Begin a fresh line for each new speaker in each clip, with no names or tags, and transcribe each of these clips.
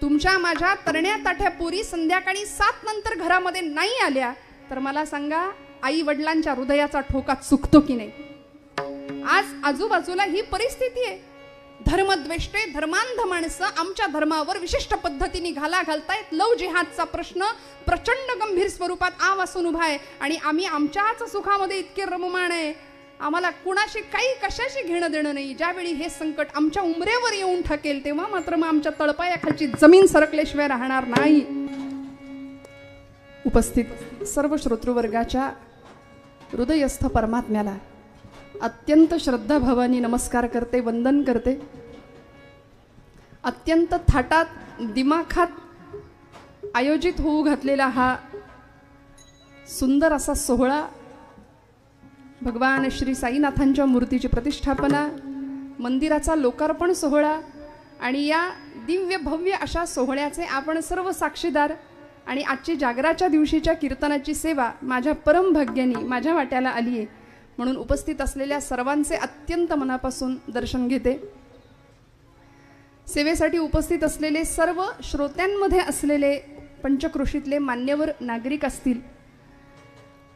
तुमच्या माझ्या तरण्या ताठ्या पोरी संध्याकाळी 7 नंतर घरामध्ये नाही आल्या तर मला सांगा आई वडिलांच्या हृदयाचा ठोका चुकतो की नाही? आज आजूबाजूला ही परिस्थिती आहे. धर्मद्वेष्टे धर्मांध माणसं आमच्या धर्मावर विशिष्ट पद्धतीने घाला घालतायत. लव जिहादचा प्रश्न प्रचंड गंभीर स्वरूपात वासून उभा आहे आणि आम्ही आमच्याच सुखामध्ये इतके रममाण आहे. आम्हाला कुणाशी काही कशाशी घेणं देणं नाही. ज्यावेळी हे संकट आमच्या उंबऱ्यावर येऊन ठकेल तेव्हा मात्र मग आमच्या तळपायाखालची जमीन सरकल्याशिवाय राहणार नाही. उपस्थित सर्व श्रोतृवर्गाच्या हृदयस्थ परमात्म्याला अत्यंत श्रद्धाभावाने नमस्कार करते, वंदन करते. अत्यंत थाटात दिमाखात आयोजित होऊ घातलेला हा सुंदर असा सोहळा, भगवान श्री साईनाथांच्या मूर्तीची प्रतिष्ठापना, मंदिराचा लोकार्पण सोहळा आणि या दिव्य भव्य अशा सोहळ्याचे आपण सर्व साक्षीदार आणि आजची जागराच्या दिवशीच्या कीर्तनाची सेवा माझ्या परम भाग्याने माझ्या वाट्याला आली आहे म्हणून उपस्थित असलेल्या सर्वांचे अत्यंत मनापासून दर्शन घेते. सेवेसाठी उपस्थित असलेले सर्व श्रोत्यांमध्ये असलेले पंचक्रोशीतले मान्यवर नागरिक असतील,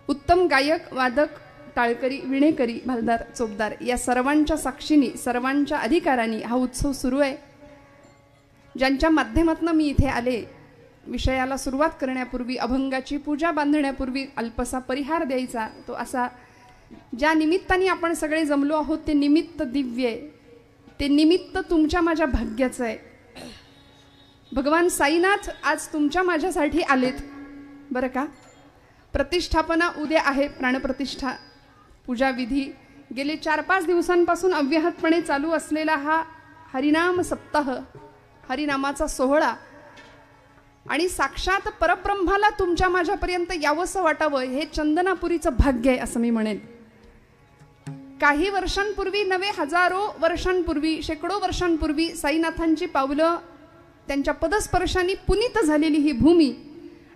उत्तम गायक, वादक, टाळकरी, विणेकरी, भालदार, चोपदार या सर्वांच्या साक्षीने, सर्वांच्या अधिकाराने हा उत्सव सुरू आहे. ज्यांच्या माध्यमातून मी इथे आले, विषयाला सुरुवात करण्यापूर्वी, अभंगाची पूजा बांधण्यापूर्वी अल्पसा परिहार द्यायचा, तो असा ज्या निमित्ताने आपण सगळे जमलो आहोत ते निमित्त दिव्य आहे. ते निमित्त तुमच्या माझ्या भाग्याचं आहे. भगवान साईनाथ आज तुमच्या माझ्यासाठी आलेत बरं का. प्रतिष्ठापना उद्या आहे, प्राणप्रतिष्ठा, पूजा विधी. गेले 4-5 दिवसांपासून अव्याहतपणे चालू असलेला हा हरिनाम सप्ताह, हरिनामाचा सोहळा आणि साक्षात परब्रह्माला तुमच्या माझ्यापर्यंत यावंसं वाटावं हे चंदनापुरीचं भाग्य आहे असं मी म्हणेन. काही वर्षांपूर्वी, नव्हे हजारो वर्षांपूर्वी, शेकडो वर्षांपूर्वी साईनाथांची पावलं त्यांच्या पदस्पर्शांनी पुनीत झालेली ही भूमी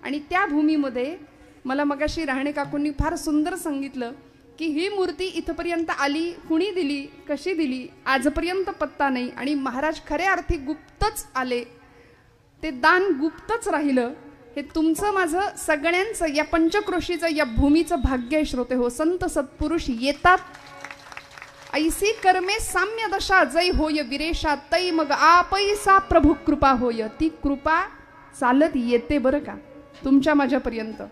आणि त्या भूमीमध्ये मला मगाशी राहणे काकूंनी फार सुंदर सांगितलं की ही मूर्ती इथपर्यंत आली, कुणी दिली, कशी दिली, आजपर्यंत पत्ता नाही आणि महाराज खऱ्या अर्थी गुप्तच आले. ते दान गुप्तच राहिलं. हे तुमचं माझं सगळ्यांचं या पंचक्रोशीचं या भूमीचं भाग्य आहे श्रोते हो. संत सत्पुरुष येतात, ऐसी कर्मे साम्य दशा जय होय विरेशा तै मग आपैसा प्रभू कृपा होय. ती कृपा चालत येते बरं का तुमच्या माझ्यापर्यंत.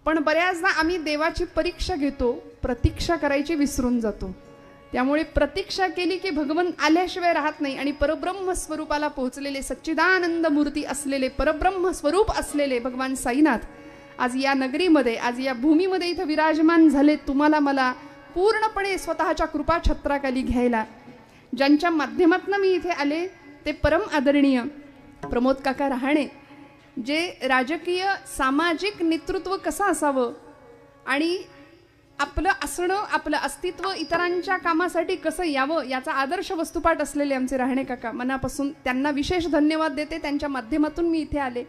पण बऱ्याचदा आम्ही देवाची परीक्षा घेतो, प्रतीक्षा करायची विसरून जातो. त्यामुळे प्रतीक्षा केली की भगवान आल्याशिवाय राहत नाही आणि परब्रह्म स्वरूपाला पोहोचलेले, सच्चिदानंद मूर्ती असलेले, परब्रह्म स्वरूप असलेले भगवान साईनाथ आज या नगरीमध्ये, आज या भूमीमध्ये इथं विराजमान झाले. तुम्हाला मला पूर्णपणे स्वतःच्या कृपा छत्राखाली घ्यायला. ज्यांच्या माध्यमातून मी इथे आले ते परम आदरणीय प्रमोद काका रहाणे, जे राजकीय सामाजिक नेतृत्व कसं असावं आणि आपलं असणं, आपलं अस्तित्व इतरांच्या कामासाठी कसं यावं याचा आदर्श वस्तुपाठ असलेले आमचे राहणे काका, मनापासून त्यांना विशेष धन्यवाद देते. त्यांच्या माध्यमातून मी इथे आले.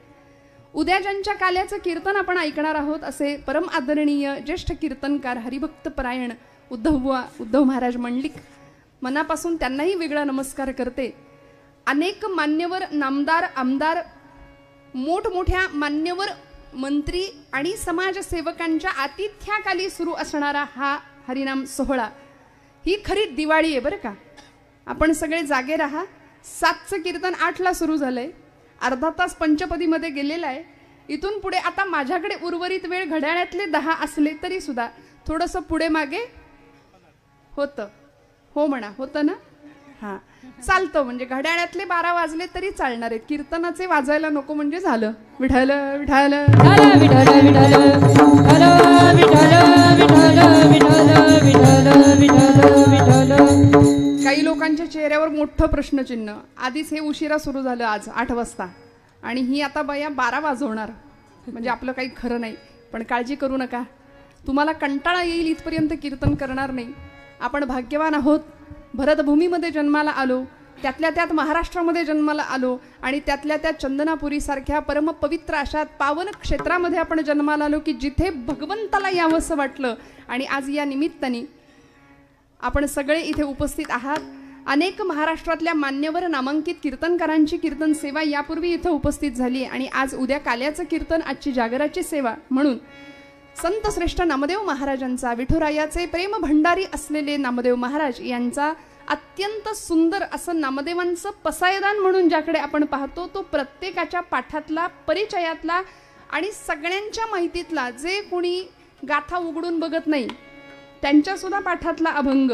उद्या ज्यांच्या काल्याचं कीर्तन आपण ऐकणार आहोत असे परम आदरणीय ज्येष्ठ कीर्तनकार हरिभक्त परायण उद्धव महाराज मंडलिक, मनापासून त्यांनाही वेगळा नमस्कार करते. अनेक मान्यवर, नामदार, आमदार, मोठमोठ्या मान्यवर मंत्री आणि समाजसेवकांच्या आतिथ्याखाली सुरू असणारा हा हरिनाम सोहळा ही खरी दिवाळी आहे बरं का. आपण सगळे जागे राहा. 7चं कीर्तन 8ला सुरू झालंय, अर्धा तास पंचपदीमध्ये गेलेला आहे. इथून पुढे आता माझ्याकडे उर्वरित वेळ घड्याळ्यातले 10 असले तरी सुद्धा थोडंसं पुढे मागे होतं. हो म्हणा, होतं ना? हां, चालतं. म्हणजे घड्याळ्यातले 12 वाजले तरी चालणार आहेत. कीर्तनाचे वाजायला नको म्हणजे झालं. विठ्ठल विठ्ठल काही लोकांच्या चेहऱ्यावर मोठं प्रश्नचिन्ह. आधीच हे उशिरा सुरू झालं आज 8 वाजता आणि ही आता बाया 12 वाजवणार. म्हणजे आपलं काही खरं नाही. पण काळजी करू नका, तुम्हाला कंटाळा येईल इथपर्यंत कीर्तन करणार नाही. आपण भाग्यवान आहोत. भरतभूमीमध्ये जन्माला आलो, त्यातल्या त्यात महाराष्ट्रामध्ये जन्माला आलो आणि त्यातल्या त्यात चंदनापुरीसारख्या परमपवित्र अशा पावन क्षेत्रामध्ये आपण जन्माला आलो की जिथे भगवंताला यावंसं वाटलं. आणि आज या निमित्ताने आपण सगळे इथे उपस्थित आहात. अनेक महाराष्ट्रातल्या मान्यवर नामांकित कीर्तनकारांची कीर्तन सेवा यापूर्वी इथं उपस्थित झाली आणि आज उद्या काल्याचं कीर्तन, आजची जागराची सेवा म्हणून संत श्रेष्ठ नामदेव महाराजांचा, विठुरायाचे प्रेम भंडारी असलेले नामदेव महाराज यांचा अत्यंत सुंदर असं नामदेवांचं पसायदान म्हणून ज्याकडे आपण पाहतो तो प्रत्येकाच्या पाठातला, परिचयातला आणि सगळ्यांच्या माहितीतला, जे कोणी गाथा उघडून बघत नाही त्यांच्या सुद्धा पाठातला अभंग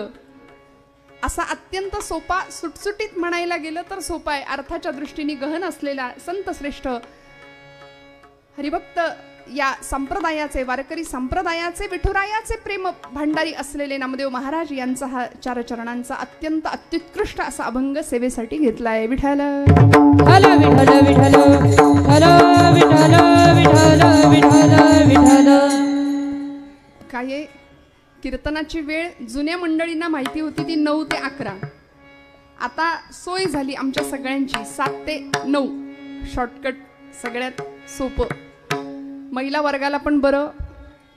असा अत्यंत सोपा, सुटसुटीत म्हणायला गेलं तर सोपा आहे, अर्थाच्या दृष्टीने गहन असलेला संत श्रेष्ठ हरिभक्त या संप्रदायाचे, वारकरी संप्रदायाचे, विठुरायाचे प्रेम भंडारी असलेले नामदेव महाराज यांचा हा 4 चरणांचा अत्यंत अत्युत्कृष्ट असा अभंग सेवेसाठी घेतलाय. विठ्ठल
हला विठ्ठल विठ्ठल हला विठ्ठल विठ्ठल विठ्ठल विठ्ठल.
काय कीर्तनाची वेळ जुन्या मंडळींना माहिती होती ती 9 ते 11. आता सोय झाली आमच्या सगळ्यांची 7 ते 9, शॉर्टकट, सगळ्यात सोपं. महिला वर्गाला पण बरं,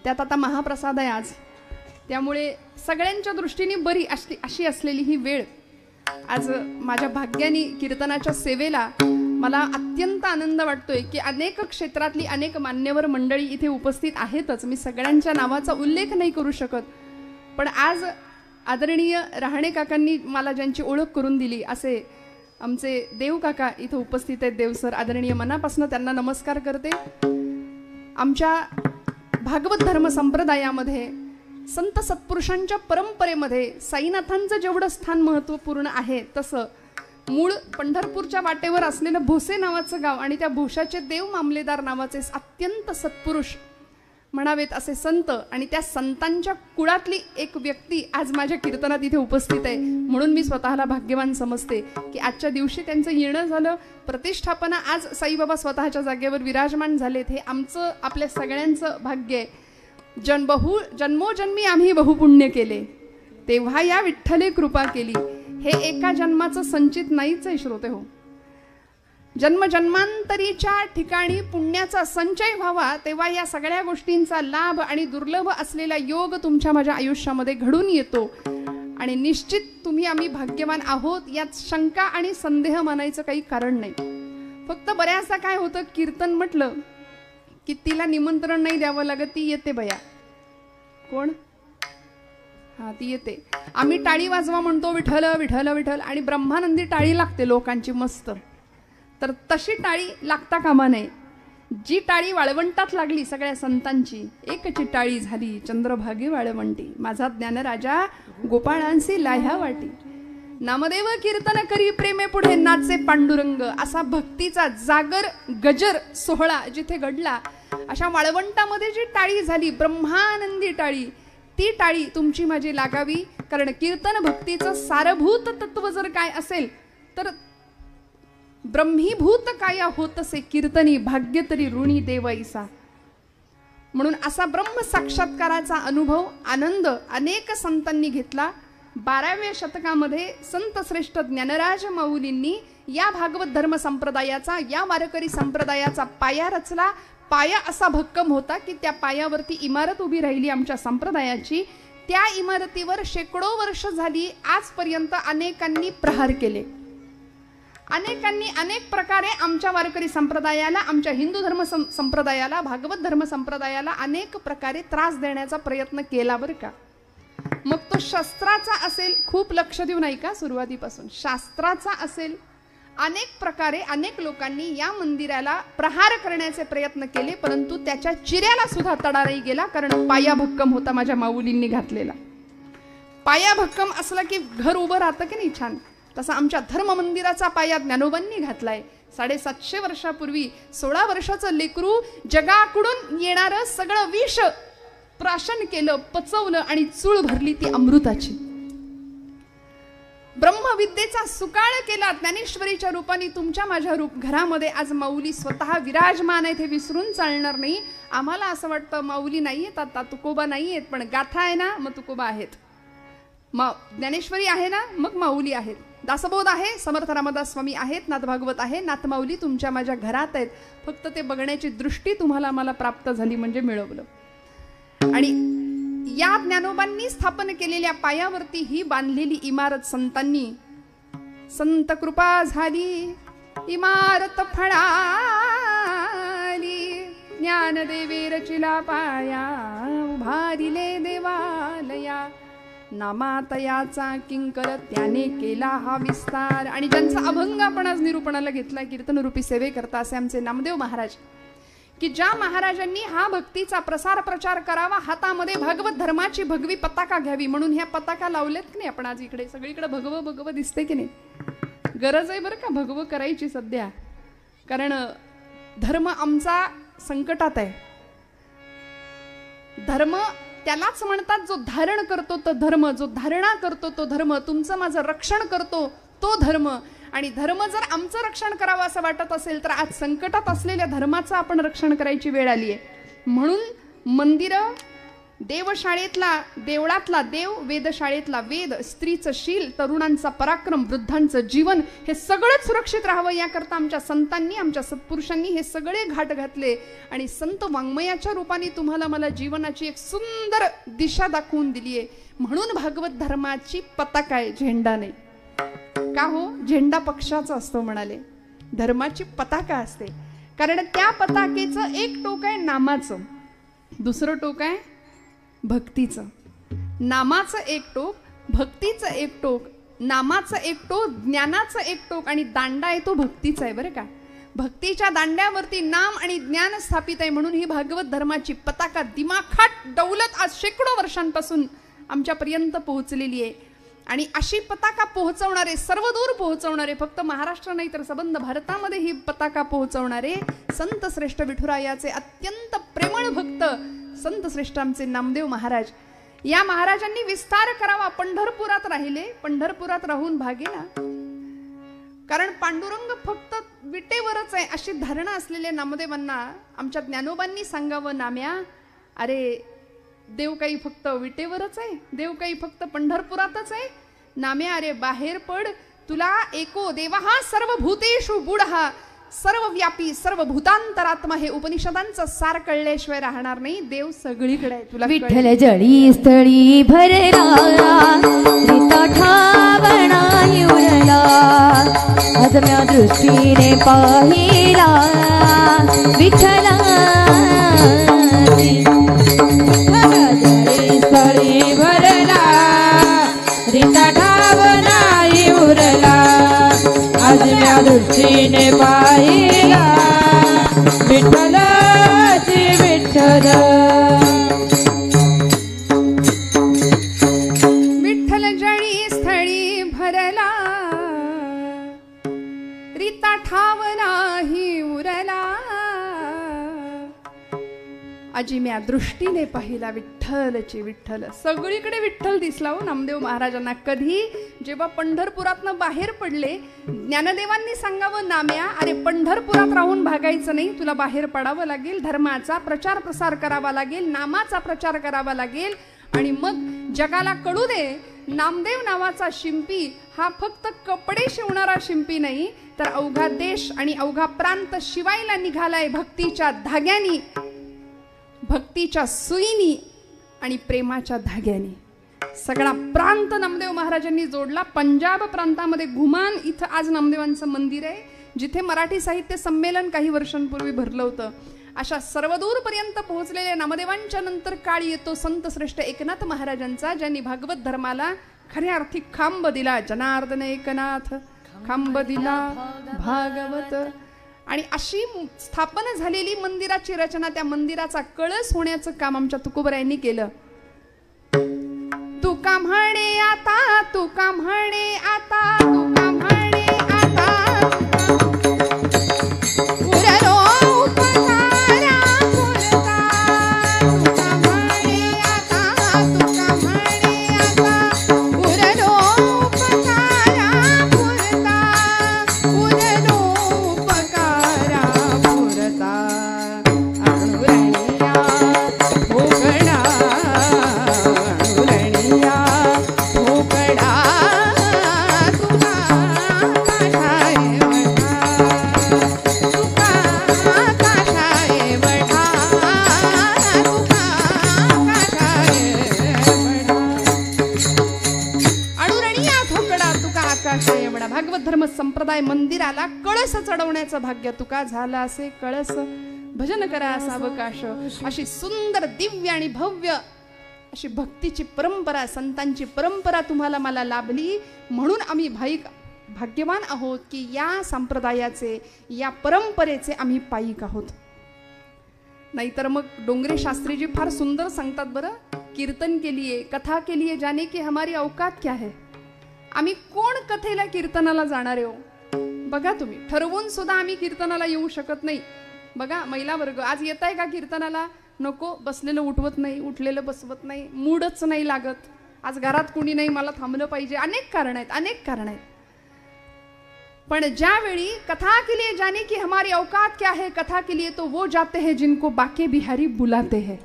त्यात आता महाप्रसाद आहे आज, त्यामुळे सगळ्यांच्या दृष्टीने बरी अशी असलेली ही वेळ आज माझ्या भाग्याने कीर्तनाच्या सेवेला मला अत्यंत आनंद वाटतोय की अनेक क्षेत्रातली अनेक मान्यवर मंडळी इथे उपस्थित आहेतच. मी सगळ्यांच्या नावाचा उल्लेख नाही करू शकत, पण आज आदरणीय रहाणे काकांनी मला ज्यांची ओळख करून दिली असे आमचे देव काका इथं उपस्थित आहेत. देवसर आदरणीय, मनापासून त्यांना नमस्कार करते. आमच्या भागवत धर्म संप्रदायामध्ये संत सत्पुरुषांच्या परंपरेमध्ये साईनाथांचं जेवढं स्थान महत्त्वपूर्ण आहे तसं मूळ पंढरपूरच्या वाटेवर असलेलं भोसे नावाचं गाव आणि त्या भोशाचे देव मामलेदार नावाचे अत्यंत सत्पुरुष म्हणावेत असे संत आणि त्या संतांच्या कुळातली एक व्यक्ती आज माझ्या कीर्तनात इथे उपस्थित आहे. म्हणून मी स्वतःला भाग्यवान समजते की आजच्या दिवशी त्यांचं येणं झालं, प्रतिष्ठापना, आज साईबाबा स्वतःच्या जागेवर विराजमान झालेत. हे आमचं, आपल्या सगळ्यांचं भाग्य आहे. जन्मोजन्मी आम्ही बहुपुण्य केले, तेव्हा या विठ्ठले कृपा केली. हे एका जन्माचं संचित नाहीच आहे श्रोते हो. जन्मजन्मांतरीच्या ठिकाणी पुण्याचा संचय व्हावा तेव्हा या सगळ्या गोष्टींचा लाभ आणि दुर्लभ असलेला योग तुमच्या माझ्या आयुष्यामध्ये घडून येतो आणि निश्चित तुम्ही आम्ही भाग्यवान आहोत यात शंका आणि संदेह मानायचं काही कारण नाही. फक्त बऱ्याचदा काय होतं, कीर्तन म्हटलं की तिला निमंत्रण नाही द्यावं लागत, ती येते बया. कोण? हा, ती येते. आम्ही टाळी वाजवा म्हणतो विठ्ठल विठ्ठल विठ्ठल आणि ब्रह्मानंदी टाळी लागते लोकांची मस्त. तर तशी टाळी लागता कामा नये. जी टाळी वाळवंटात लागली सगळ्या संतांची, एकची टाळी झाली चंद्रभागी वाळवंटी, माझा ज्ञानराजा गोपाळांसी लाह्या वाटी. नामदेव कीर्तन करी प्रेमे पुढे नाचे पांडुरंग, असा भक्तीचा जागर गजर सोहळा जिथे घडला, अशा वाळवंटामध्ये जी टाळी झाली ब्रह्मानंदी टाळी, ती टाळी तुमची माझी लागावी. कारण कीर्तन भक्तीचं सारभूत तत्व जर काय असेल तर ब्रह्मीभूत काया होतसे कीर्तनी, भाग्य तरी ऋणी देवैसा. म्हणून असा ब्रह्म साक्षात्काराचा अनुभव, आनंद अनेक संतांनी घेतला. 12व्या शतकामध्ये संत श्रेष्ठ ज्ञानराज माऊलींनी या भागवत धर्म संप्रदायाचा, या वारकरी संप्रदायाचा पाया रचला. पाया असा भक्कम होता की त्या पायावरती इमारत उभी राहिली आमच्या संप्रदायाची. त्या इमारतीवर शेकडो वर्ष झाली आजपर्यंत अनेकांनी प्रहार केले. अनेकांनी अनेक प्रकारे आमच्या वारकरी संप्रदायाला, आमच्या हिंदू धर्म संप्रदायाला, भागवत धर्म संप्रदायाला अनेक प्रकारे त्रास देण्याचा प्रयत्न केला बरं का. मग तो शस्त्राचा असेल, खूप लक्ष देऊ नाही का सुरुवातीपासून, शास्त्राचा असेल, अनेक प्रकारे अनेक लोकांनी या मंदिराला प्रहार करण्याचे प्रयत्न केले, परंतु त्याच्या चिऱ्याला सुद्धा तडा नाही गेला. कारण पाया भक्कम होता माझ्या माऊलींनी घातलेला. पाया भक्कम असला की घर उभं राहतं की नाही छान, तसा आमच्या धर्म मंदिराचा पाया ज्ञानोबांनी घातलाय. 750 वर्षापूर्वी 16 वर्षाचं लेकरू जगाकडून येणारं सगळं विष प्राशन केलं, पचवलं आणि चूळ भरली ती अमृताची. ब्रह्मविद्येचा सुकाळ केला ज्ञानेश्वरीच्या रूपाने तुमच्या माझ्या घरामध्ये. आज माऊली स्वतः विराजमान आहेत हे विसरून चालणार नाही. आम्हाला असं वाटतं माऊली नाही आहेत आता, तुकोबा नाही आहेत, पण गाथा आहे ना मग तुकोबा आहेत, ज्ञानेश्वरी आहे ना मग माऊली आहेत, दासबोध आहे, समर्थ रामदास स्वामी आहेत, नाथ भागवत आहे, नाथ माऊली तुमच्या माझ्या घरात आहेत. फक्त ते बघण्याची दृष्टी तुम्हाला मला प्राप्त झाली म्हणजे मिळवलं. आणि या ज्ञानोबांनी स्थापन केलेल्या पायावरती ही बांधलेली इमारत संतांनी संत कृपा झाली इमारत फळाली, ज्ञानदेवे रचिला पाया, उभारिले देवालया, नामातयाचा किंकर त्याने केला हा विस्तार. आणि ज्यांचा अभंग आपण आज निरूपणाला घेतला कीर्तनरूपी सेवे करता असे आमचे नामदेव महाराज, की ज्या महाराजांनी हा भक्तीचा प्रसार प्रचार करावा, हातामध्ये भागवत धर्माची भगवी पताका घ्यावी म्हणून ह्या पताका लावलेत की नाही आपण आज इकडे सगळीकडे भगवं भगवं दिसते की नाही. गरज आहे बरं का भगवं करायची सध्या, कारण धर्म आमचा संकटात आहे. धर्म त्यालाच म्हणतात जो धारण करतो तो धर्म, जो धारणा करतो तो धर्म, तुमचं माझं रक्षण करतो तो धर्म. आणि धर्म जर आमचं रक्षण करावं असं वाटत असेल तर आज संकटात असलेल्या धर्माचं आपण रक्षण करायची वेळ आली आहे. म्हणून मंदिरं, देवशाळेतला देवळातला देव, वेदशाळेतला वेद, स्त्रीचं शील, तरुणांचा पराक्रम, वृद्धांचं जीवन हे सगळं सुरक्षित राहावं याकरता आमच्या संतांनी, आमच्या सत्पुरुषांनी हे सगळे घाट घातले. आणि संत वाङ्मयाच्या रूपाने तुम्हाला मला जीवनाची एक सुंदर दिशा दाखवून दिली आहे. म्हणून भागवत धर्माची पताका आहे, झेंडा नाही. का हो? झेंडा पक्षाचा असतो म्हणाले, धर्माची पताका असते. कारण त्या पताकेचं एक टोक आहे नामाचं, दुसरं टोक आहे भक्तीचं. नामाचं एक टोक, भक्तीचं एक टोक, नामाचं एक टोक, ज्ञानाचं एक टोक आणि दांडा आहे तो भक्तीचा आहे बरं का. भक्तीच्या दांड्यावरती नाम आणि ज्ञान स्थापित आहे. म्हणून ही भागवत धर्माची पताका दिमाखात डौलत आज शेकडो वर्षांपासून आमच्यापर्यंत पोहोचलेली आहे. आणि अशी पताका पोहोचवणारे, सर्वदूर पोहोचवणारे, फक्त महाराष्ट्र नाही तर संबंध भारतामध्ये ही पताका पोहोचवणारे संत श्रेष्ठ विठुरायाचे अत्यंत प्रेमळ भक्त संत श्रेष्ठ आमचे नामदेव महाराज. या महाराजांनी विस्तार करावा, पंढरपुरात राहिले, पंढरपुरात राहून भागेना. कारण पांडुरंग फक्त विटेवरच आहे अशी धारणा असलेल्या नामदेवांना आमच्या ज्ञानोबांनी सांगावं, नाम्या अरे देव काही फक्त विटेवरच आहे, देव काही फक्त पंढरपुरातच आहे. नाम्या अरे बाहेर पड, तुला एको देव हा सर्वभूतेषु बुडहा, सर्वव्यापी सर्वभूतांतरात्मा हे उपनिषदांचं सार कळल्याशिवाय राहणार नाही. देव सगळीकडे आहे. तुला
विठ्ठल जळी स्थळी भरला, रीता ठावणा उरला, आजम्या दृष्टीने पाहिला विठ्ठला. स्थळी भरला, रीता ठावणा उरला, आजम्या दृष्टीने पाहिला विठ्ठलाची विठ्ठल.
विठ्ठल जळी स्थळी भरला, रीता ठाव नाही उरला, अजिम्या दृष्टीने पाहिला विठ्ठलची विठ्ठल. सगळीकडे विठ्ठल दिसला हो नामदेव महाराजांना. कधी? जेव्हा पंढरपुरातनं बाहेर पडले. ज्ञानदेवांनी सांगावं, नाम्या अरे पंढरपुरात राहून भागायचं नाही, तुला बाहेर पडावं लागेल, धर्माचा प्रचार प्रसार करावा लागेल, नामाचा प्रचार करावा लागेल. आणि मग जगाला कळू दे नामदेव नावाचा शिंपी हा फक्त कपडे शिवणारा शिंपी नाही, तर अवघा देश आणि अवघा प्रांत शिवायला निघालाय भक्तीच्या धाग्यानी, भक्तीच्या सुईनी आणि प्रेमाच्या धाग्याने. सगळा प्रांत नामदेव महाराजांनी जोडला. पंजाब प्रांतामध्ये घुमान इथं आज नामदेवांचं मंदिर आहे, जिथे मराठी साहित्य संमेलन काही वर्षांपूर्वी भरलं होतं. अशा सर्वदूरपर्यंत पोहोचलेल्या नामदेवांच्या नंतर काळ येतो संत श्रेष्ठ एकनाथ महाराजांचा, ज्यांनी भागवत धर्माला खऱ्या अर्थी खांब दिला. जनार्दन एकनाथ खांब दिला भागवत. आणि अशी स्थापना झालेली मंदिराची रचना, त्या मंदिराचा कळस होण्याचं काम आमच्या तुकोबरायांनी केलं. तुका म्हणे आता, तुका म्हणे आता, तुका म्हणे आता, उरलो उपकारा पुरता. तुका म्हणे आता, तुका म्हणे आता, उरलो उपकारा पुरता, उरलो उपकारा पुरता. अणुरणिया भोगणा, अणुरणिया भोगणा तुला संप्रदाय मंदिराला कळस चढवण्याचं भाग्य तुका झालं असे कळस भजन करा सावकाश. अशी सुंदर दिव्य आणि भव्य अशी भक्तीची परंपरा, संतांची परंपरा तुम्हाला मला लाभली, म्हणून आम्ही भाग्यवान आहोत की या संप्रदायाचे, या परंपरेचे आम्ही पायिक आहोत. नाहीतर मग डोंगरे शास्त्रीजी फार सुंदर सांगतात बरं, कीर्तन केलिये कथा केलिये जाने की हमारी औकात क्या है. आम्ही कोण कथेला कीर्तनाला जाणारे हो. बघा तुम्ही, ठरवून सुद्धा आम्ही कीर्तनाला येऊ शकत नाही. बघा महिला वर्ग आज येत आहे का कीर्तनाला? नको. बसलेलं उठवत नाही, उठलेलं बसवत नाही, मूडच नाही लागत. आज घरात कुणी नाही, मला थांबलं पाहिजे. अनेक कारण आहेत, अनेक कारण आहेत. पण ज्यावेळी कथा के लिए जाने की हमारी औकात क्या है, कथा के लिए तो वो जाते हैं जिनको बाके बिहारी बुलाते हैं.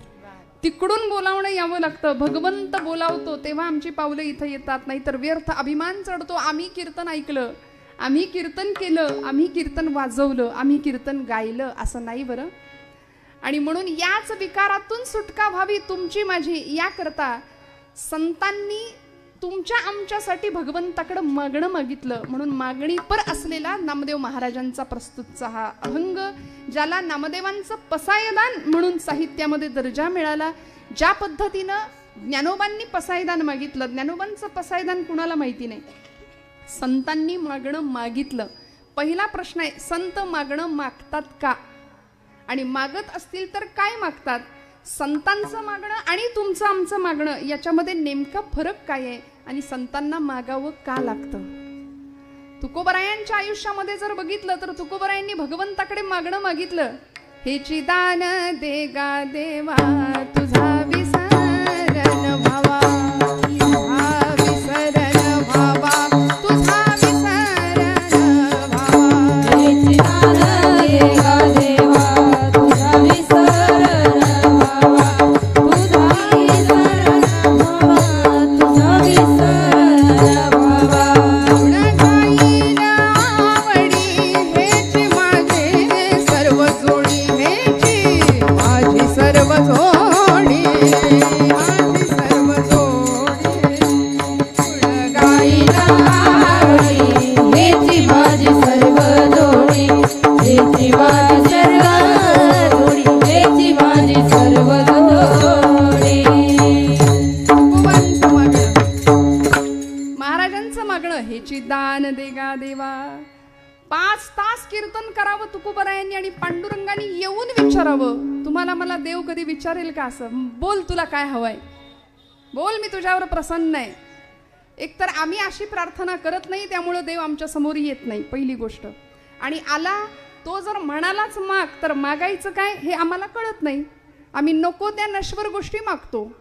तिकडून बोलावणं यावं लागतं. भगवंत बोलावतो तेव्हा आमची पावलं इथं येतात. नाहीतर व्यर्थ अभिमान चढतो. आम्ही कीर्तन ऐकलं, आम्ही कीर्तन केलं, आम्ही कीर्तन वाजवलं, आम्ही कीर्तन गायलं, असं नाही बरं. आणि म्हणून याच विकारातून सुटका व्हावी तुमची माझी, याकरता संतांनी तुमच्या आमच्यासाठी भगवंताकडे मागणं मागितलं. म्हणून मागणी पर असलेला नामदेव महाराजांचा प्रस्तुतचा हा अभंग, ज्याला नामदेवांचं पसायदान म्हणून साहित्यामध्ये दर्जा मिळाला. ज्या पद्धतीनं ज्ञानोबांनी पसायदान मागितलं, ज्ञानोबांचं पसायदान कुणाला माहिती नाही, संतांनी मागणं मागितलं. पहिला प्रश्न आहे, संत मागणं मागतात का, आणि मागत असतील तर काय मागतात. संतांचं मागणं आणि तुमचं आमचं मागणं याच्यामध्ये नेमका फरक काय आहे, आणि संतांना मागावं का लागतं. तुकोबरायांच्या आयुष्यामध्ये जर बघितलं तर तुकोबरायांनी भगवंताकडे मागणं मागितलं, हेची दान दे गा देवा तुझा विसरण भावा, तुझा विसरण भावा, तुझा विसरण भावा,
हेची दान दे गा देवा तुझा विसरण भावा, तुझा विसरण भावा, तुझा विसरण भावा.
गुण गाईला आवडी हेची माझे सर्व जोडी, हेची माझी सर्व जोडी, माझी सर्व जोडी. गुण गाईला
आवडी हेची माझी सर्व जोडी, हेची माझी सर्व जोडी, हेची माझी सर्व जोडी.
तुकोबांचं मागणं, महाराजांचं मागणं, हेची दान दे गा देवा. 5 तास कीर्तन करावं तुकोबरायांनी, आणि पांडुरंगाने येऊन विचारावं, तुम्हाला मला देव कधी विचारेल का असं, बोल तुला काय हवंय, बोल मी तुझ्यावर प्रसन्न आहे. एकतर आम्ही अशी प्रार्थना करत नाही, त्यामुळे देव आमच्या समोर येत नाही, पहिली गोष्ट. आणि आला तो जर म्हणालाच माग, तर मागायचं काय हे आम्हाला कळत नाही. आम्ही नको त्या नश्वर गोष्टी मागतो.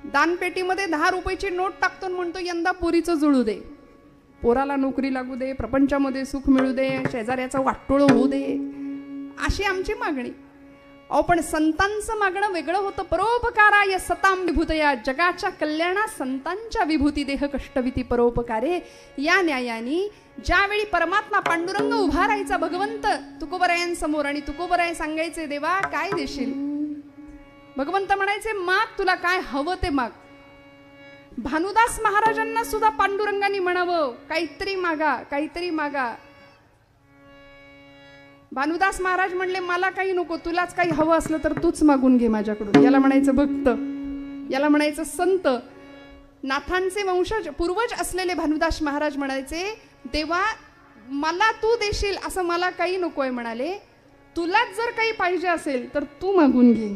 दानपेटीमध्ये 10 रुपयाची नोट टाकतो आणि म्हणतो यंदा पोरीचं जुळू दे, पोराला नोकरी लागू दे, प्रपंचामध्ये सुख मिळू दे, शेजाऱ्याचं वाटोळं होऊ दे, अशी आमची मागणी. अहो पण संतांचं मागणं वेगळं होतं. परोपकाराय सताम विभूतया, जगाच्या कल्याणा संतांच्या विभूती देह कष्टविती परोपकारे. या न्यायाने ज्यावेळी परमात्मा पांडुरंग उभा राहायचा भगवंत तुकोबरायांसमोर, आणि तुकोबराय सांगायचे देवा काय देशील. भगवंत म्हणायचे माग, तुला काय हवं ते माग. भानुदास महाराजांना सुद्धा पांडुरंगाने म्हणावं काहीतरी मागा, काहीतरी मागा. भानुदास महाराज म्हणले मला काही नको, तुलाच काही हवं असलं तर तूच मागून घे माझ्याकडून. याला म्हणायचं भक्त, याला म्हणायचं संत. नाथांचे वंशज पूर्वज असलेले भानुदास महाराज म्हणायचे देवा मला तू देशील असं मला काही नकोय म्हणाले, तुलाच जर काही पाहिजे असेल तर तू मागून घे.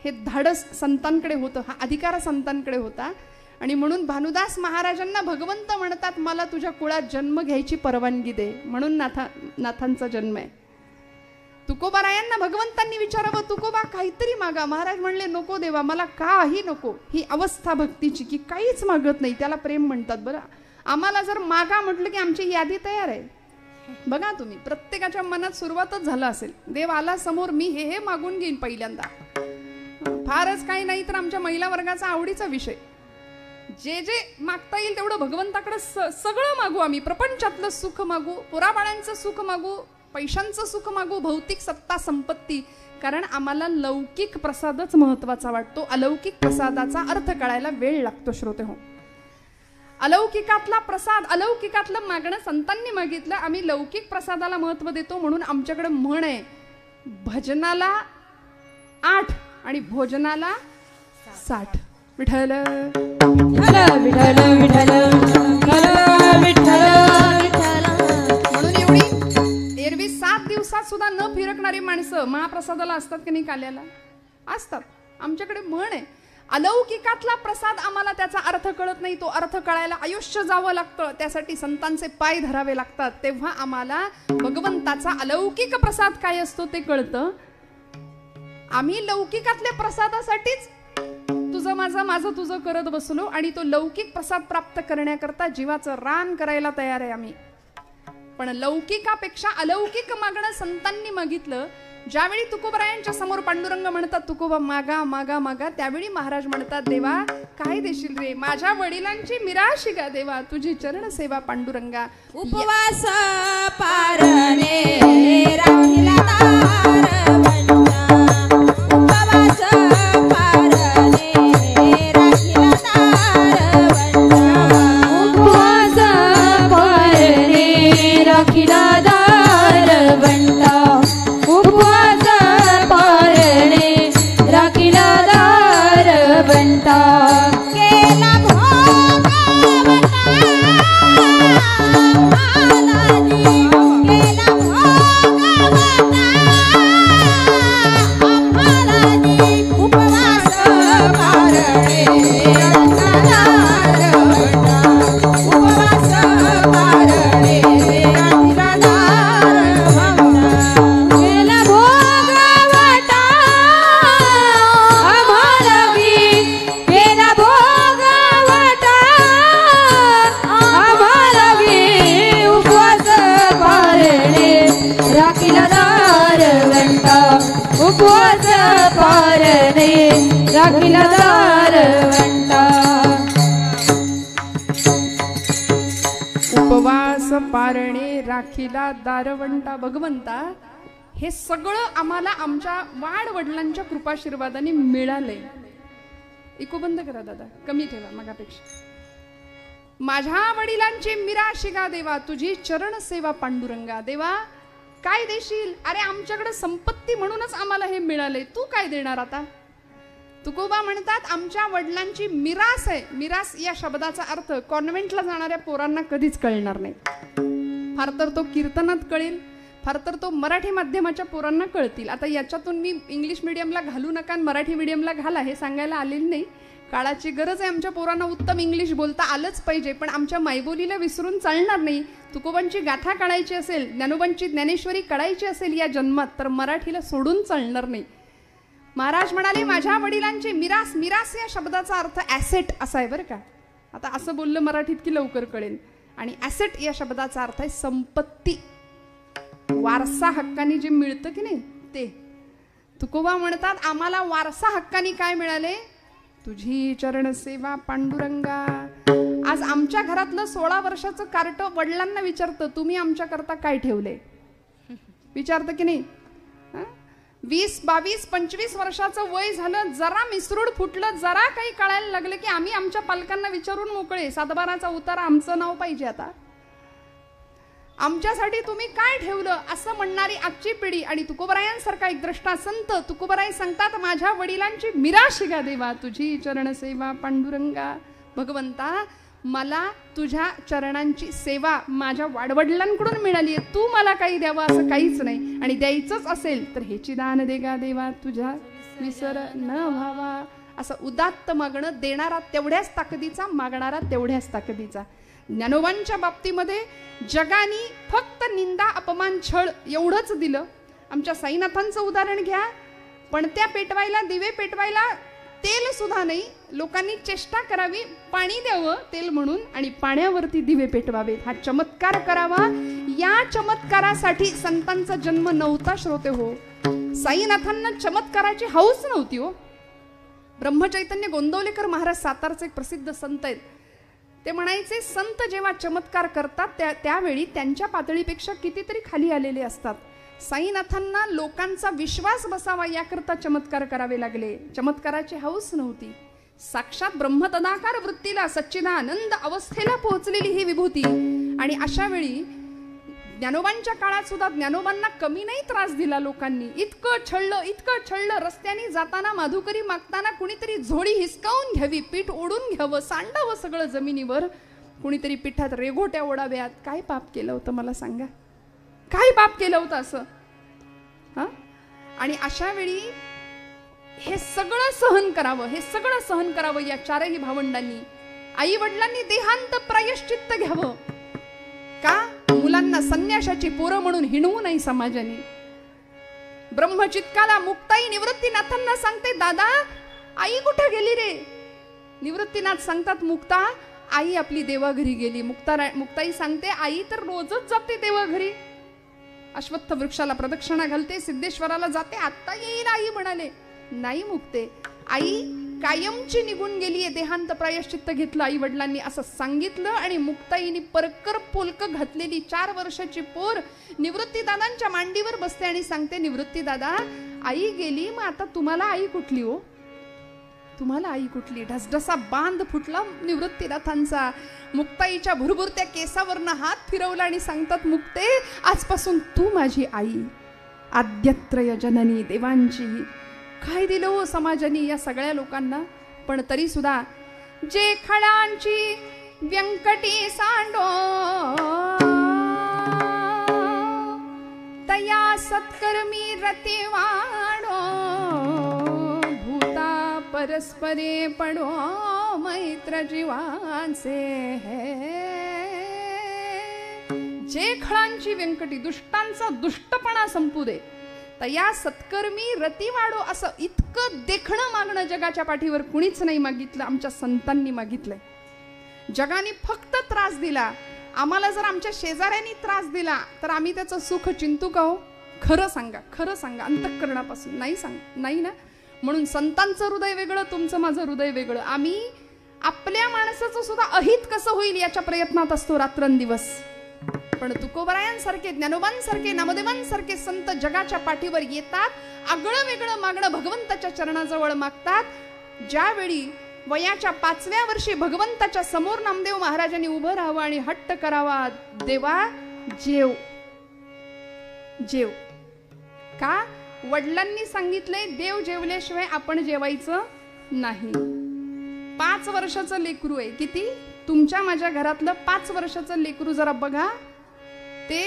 हे धाडस संतांकडे होतं, हा अधिकार संतांकडे होता. आणि म्हणून भानुदास महाराजांना भगवंत म्हणतात मला तुझ्या कुळात जन्म घ्यायची परवानगी दे, म्हणून नाथांचा जन्म आहे. तुकोबारायांना भगवंतांनी विचारावं तुकोबा काहीतरी मागा. महाराज म्हणले नको देवा मला काही नको. ही अवस्था भक्तीची की काहीच मागत नाही, त्याला प्रेम म्हणतात. बरं आम्हाला जर मागा म्हटलं की आमची यादी तयार आहे. बघा तुम्ही प्रत्येकाच्या मनात सुरुवातच झालं असेल, देव आला समोर मी हे मागून घेईन पहिल्यांदा. फारच काही नाही तर आमच्या महिला वर्गाचा आवडीचा विषय, जे जे मागता येईल तेवढं भगवंताकडे सगळं मागू. आम्ही प्रपंचातलं सुख मागू, पोराबाळांचं सुख मागू, पैशांचं सुख मागू, भौतिक सत्ता संपत्ती, कारण आम्हाला लौकिक प्रसादच महत्वाचा वाटतो. अलौकिक प्रसादाचा अर्थ कळायला वेळ लागतो श्रोते हो. अलौकिकातला प्रसाद, अलौकिकातलं मागणं संतांनी मागितलं. आम्ही लौकिक प्रसादाला महत्व देतो म्हणून आमच्याकडे म्हण आहे, भजनाला 8 आणि भोजनाला 60. विठ्ठल
विठ्ठल विठ्ठल विठ्ठल विठ्ठल विठ्ठल.
म्हणून एवढी एरवी 7 दिवसात सुद्धा न फिरकणारी माणसं महाप्रसादाला असतात की नाही, काल्याला असतात. आमच्याकडे म्हण आहे, अलौकिकातला प्रसाद आम्हाला त्याचा अर्थ कळत नाही, तो अर्थ कळायला आयुष्य जावं लागतं, त्यासाठी संतांचे पाय धरावे लागतात, तेव्हा आम्हाला भगवंताचा अलौकिक प्रसाद काय असतो ते कळतं. आम्ही लौकिकातल्या प्रसादासाठीच तुझं माझं माझं तुझं करत बसलो आणि तो लौकिक प्रसाद प्राप्त करण्याकरता जीवाचं रान करायला तयार आहे आम्ही. पण लौकिकापेक्षा अलौकिक मागणं संतांनी मागितलं. ज्यावेळी तुकोबरायांच्या समोर पांडुरंग म्हणतात तुकोबा मागा मागा मागा, त्यावेळी महाराज म्हणतात देवा काय देशील रे, माझ्या वडिलांची मिराशी गा देवा, तुझी चरण सेवा पांडुरंगा.
उपवास पारणे राखिला दारवंता, उपवास पारणे राखिला दारवंता, उपवास पारणे राखिला दारवंता, उपवास पारणे राखिला दारवंता. केला भोगवता आम्हालानी, केला भोगवता आम्हालानी, उपवास पारणे राखिला दारवंता, उपवास पारणे राखिला दारवंता. केला भोगवता आम्हालानी, केला भोगवता आम्हालानी, उपवास पारणे राखिला दारवंता, उपवास पारणे राखिला दारवंता.
उपवास पारणे राखीला दारवंटा. भगवंता हे सगळं आम्हाला आमच्या वाड वडिलांच्या कृपाशीर्वादाने मिळाले. इको बंद करा दादा, कमी ठेवा मगापेक्षा. माझ्या वडिलांची मिराशी गा देवा, तुझी चरण सेवा पांडुरंगा. देवा काय देशील, अरे आमच्याकडे संपत्ती म्हणूनच आम्हाला हे मिळाले, तू काय देणार आता. तुकोबा म्हणतात आमच्या वडिलांची मिरास आहे. मिरास या शब्दाचा अर्थ कॉन्व्हेंटला जाणाऱ्या पोरांना कधीच कळणार नाही, फार तर तो कीर्तनात कळेल, फार तर तो मराठी माध्यमाच्या पोरांना कळतील. आता याच्यातून मी इंग्लिश मिडियमला घालू नका आणि मराठी मिडियमला घाला हे सांगायला आलेली नाही. काळाची गरज आहे, आमच्या पोरांना उत्तम इंग्लिश बोलता आलंच पाहिजे, पण आमच्या मायबोलीला विसरून चालणार नाही. तुकोबांची गाथा काढायची असेल, ज्ञानोबांची ज्ञानेश्वरी काढायची असेल या जन्मात, तर मराठीला सोडून चालणार नाही. महाराज म्हणाले माझ्या वडिलांची मिरास. मिरास या शब्दाचा अर्थ ॲसेट असा आहे बरं का. आता असं बोललं मराठीत की लवकर कळेल. आणि ॲसेट या शब्दाचा अर्थ आहे संपत्ती, वारसा हक्काने जे मिळतं की नाही ते. तुकोबा म्हणतात आम्हाला वारसा हक्काने काय मिळाले, तुझी चरण सेवा पांडुरंगा. आज आमच्या घरातलं 16 वर्षाचं कार्ट वडिलांना विचारतं तुम्ही आमच्या करता काय ठेवले, विचारतं की नाही. 20, 22, 25 वर्षाचं वय झालं, जरा मिसरूड फुटलं, जरा काही कळायला लागलं की आम्ही आमच्या पालकांना विचारून मोकळे, 7-12चा उतारा आमचं नाव पाहिजे आता, आमच्यासाठी तुम्ही काय ठेवलं असं म्हणणारी आजची पिढी. आणि तुकोबरायांसारखा एक द्रष्टा संत तुकोबराय सांगतात माझ्या वडिलांची मिराशी गा देवा, तुझी चरण सेवा पांडुरंगा. भगवंता मला तुझ्या चरणांची सेवा माझ्या वाडवडिलांकडून मिळाली आहे, तू मला काही द्यावं असं काहीच नाही, आणि द्यायचंच असेल तर हेची दान दे गा देवा, तुझ्या विसर न व्हावा. असं उदात्त मागणं, देणारा तेवढ्याच ताकदीचा, मागणारा तेवढ्याच ताकदीचा. ज्ञानोबांच्या बाबतीमध्ये जगानी फक्त निंदा अपमान छळ एवढंच दिलं. आमच्या साईनाथांचं उदाहरण घ्या, पणत्या पेटवायला, दिवे पेटवायला तेल सुद्धा नाही, लोकांनी चेष्टा करावी, पाणी द्यावं तेल म्हणून आणि पाण्यावरती दिवे पेटवावेत, हा चमत्कार करावा. या चमत्कारासाठी संतांचा जन्म नव्हता श्रोते हो. साईनाथांना चमत्काराची हौस नव्हती हो. ब्रह्मचैतन्य गोंदवलेकर महाराज सातारचे एक प्रसिद्ध संत आहेत, ते म्हणायचे संत जेव्हा चमत्कार करतात त्यावेळी त्यांच्या पातळीपेक्षा कितीतरी खाली आलेले असतात. साईनाथांना लोकांचा विश्वास बसावा याकरता चमत्कार करावे लागले, चमत्काराची हौस नव्हती. साक्षात ब्रह्मतदाकार वृत्तीला सच्चिदानंद अवस्थेला पोहोचलेली ही विभूती. आणि अशा वेळी ज्ञानोबांच्या काळात सुद्धा ज्ञानोबांना कमी नाही त्रास दिला लोकांनी. इतकं छळलं. रस्त्याने जाताना माधुकरी मागताना कुणीतरी झोळी हिसकावून घ्यावी, पीठ ओढून घ्यावं, सांडावं सगळं जमिनीवर, कुणीतरी पिठात रेघोट्या ओढाव्यात. काय पाप केलं होतं मला सांगा, काय पाप केलं होतं असं? हा. आणि अशा वेळी हे सगळं सहन करावं या चारही भावंडांनी. आई वडिलांनी देहांत प्रायश्चित्त घ्यावं. का? मुलांना संन्याशाची पोरं म्हणून हिणवू नाही समाजाने. ब्रह्मचित्काला मुक्ताई निवृत्तीनाथांना सांगते, दादा आई कुठे गेली रे? निवृत्तीनाथ सांगतात, मुक्ता आई आपली देवाघरी गेली. मुक्ताई सांगते, आई तर रोजच जाते देवाघरी, अश्वत्थ वृक्षाला प्रदक्षिणा घालते, सिद्धेश्वराला जाते, आत्ता येईल आई म्हणाले. नाही मुक्ते, आई कायमची निघून गेलीये, देहांत प्रायश्चित्त घेतलं आई वडिलांनी असं सांगितलं. आणि मुक्ताईनी परकर पोलक घातलेली 4 वर्षाची पोर निवृत्तीदादांच्या मांडीवर बसते आणि सांगते, निवृत्ती दादा आई गेली, मग आता तुम्हाला आई कुठली हो? तुम्हाला आई कुठली? ढसढसा बांध फुटला निवृत्तीनाथांचा. मुक्ताईच्या भुरभुरत्या केसावरनं हात फिरवला आणि सांगतात, मुक्ते आजपासून तू माझी आई, आद्यत्रय जननी देवांची. काय दिलं हो समाजाने या सगळ्या लोकांना. पण तरी सुद्धा जे खळांची व्यंकटी सांडो तया सत्कर्मी रती वाढो, भूता परस्परे पडो मैत्र जीवांचे. जे खळांची व्यंकटी, दुष्टांचा दुष्टपणा संपू दे, तया सत्कर्मी रती वाढो. असं इतकं देखणं मागणं जगाच्या पाठीवर कुणीच नाही मागितलं, आमच्या संतांनी मागितलंय. जगाने फक्त त्रास दिला. आम्हाला जर आमच्या शेजाऱ्यांनी त्रास दिला तर आम्ही त्याचं सुख चिंतू का हो? खरं सांगा अंतःकरणापासून. नाही ना. म्हणून संतांचं हृदय वेगळं, तुमचं माझं हृदय वेगळं. आम्ही आपल्या माणसाचं सुद्धा अहित कसं होईल याच्या प्रयत्नात असतो रात्रंदिवस. पण तुकोबरायांसारखे, ज्ञानोबांसारखे, नामदेवांसारखे संत जगाच्या पाठीवर येतात, आगळं वेगळं मागणं भगवंताच्या चरणाजवळ मागतात. ज्यावेळी वयाच्या 5व्या वर्षी भगवंताच्या समोर नामदेव महाराजांनी उभं राहावं आणि हट्ट करावा, देवा जेव. का? वडिलांनी सांगितलंय, देव जेवल्याशिवाय आपण जेवायचं नाही. 5 वर्षाचं लेकरू आहे. किती? तुमच्या माझ्या घरातलं 5 वर्षाचं लेकरू जरा बघा, ते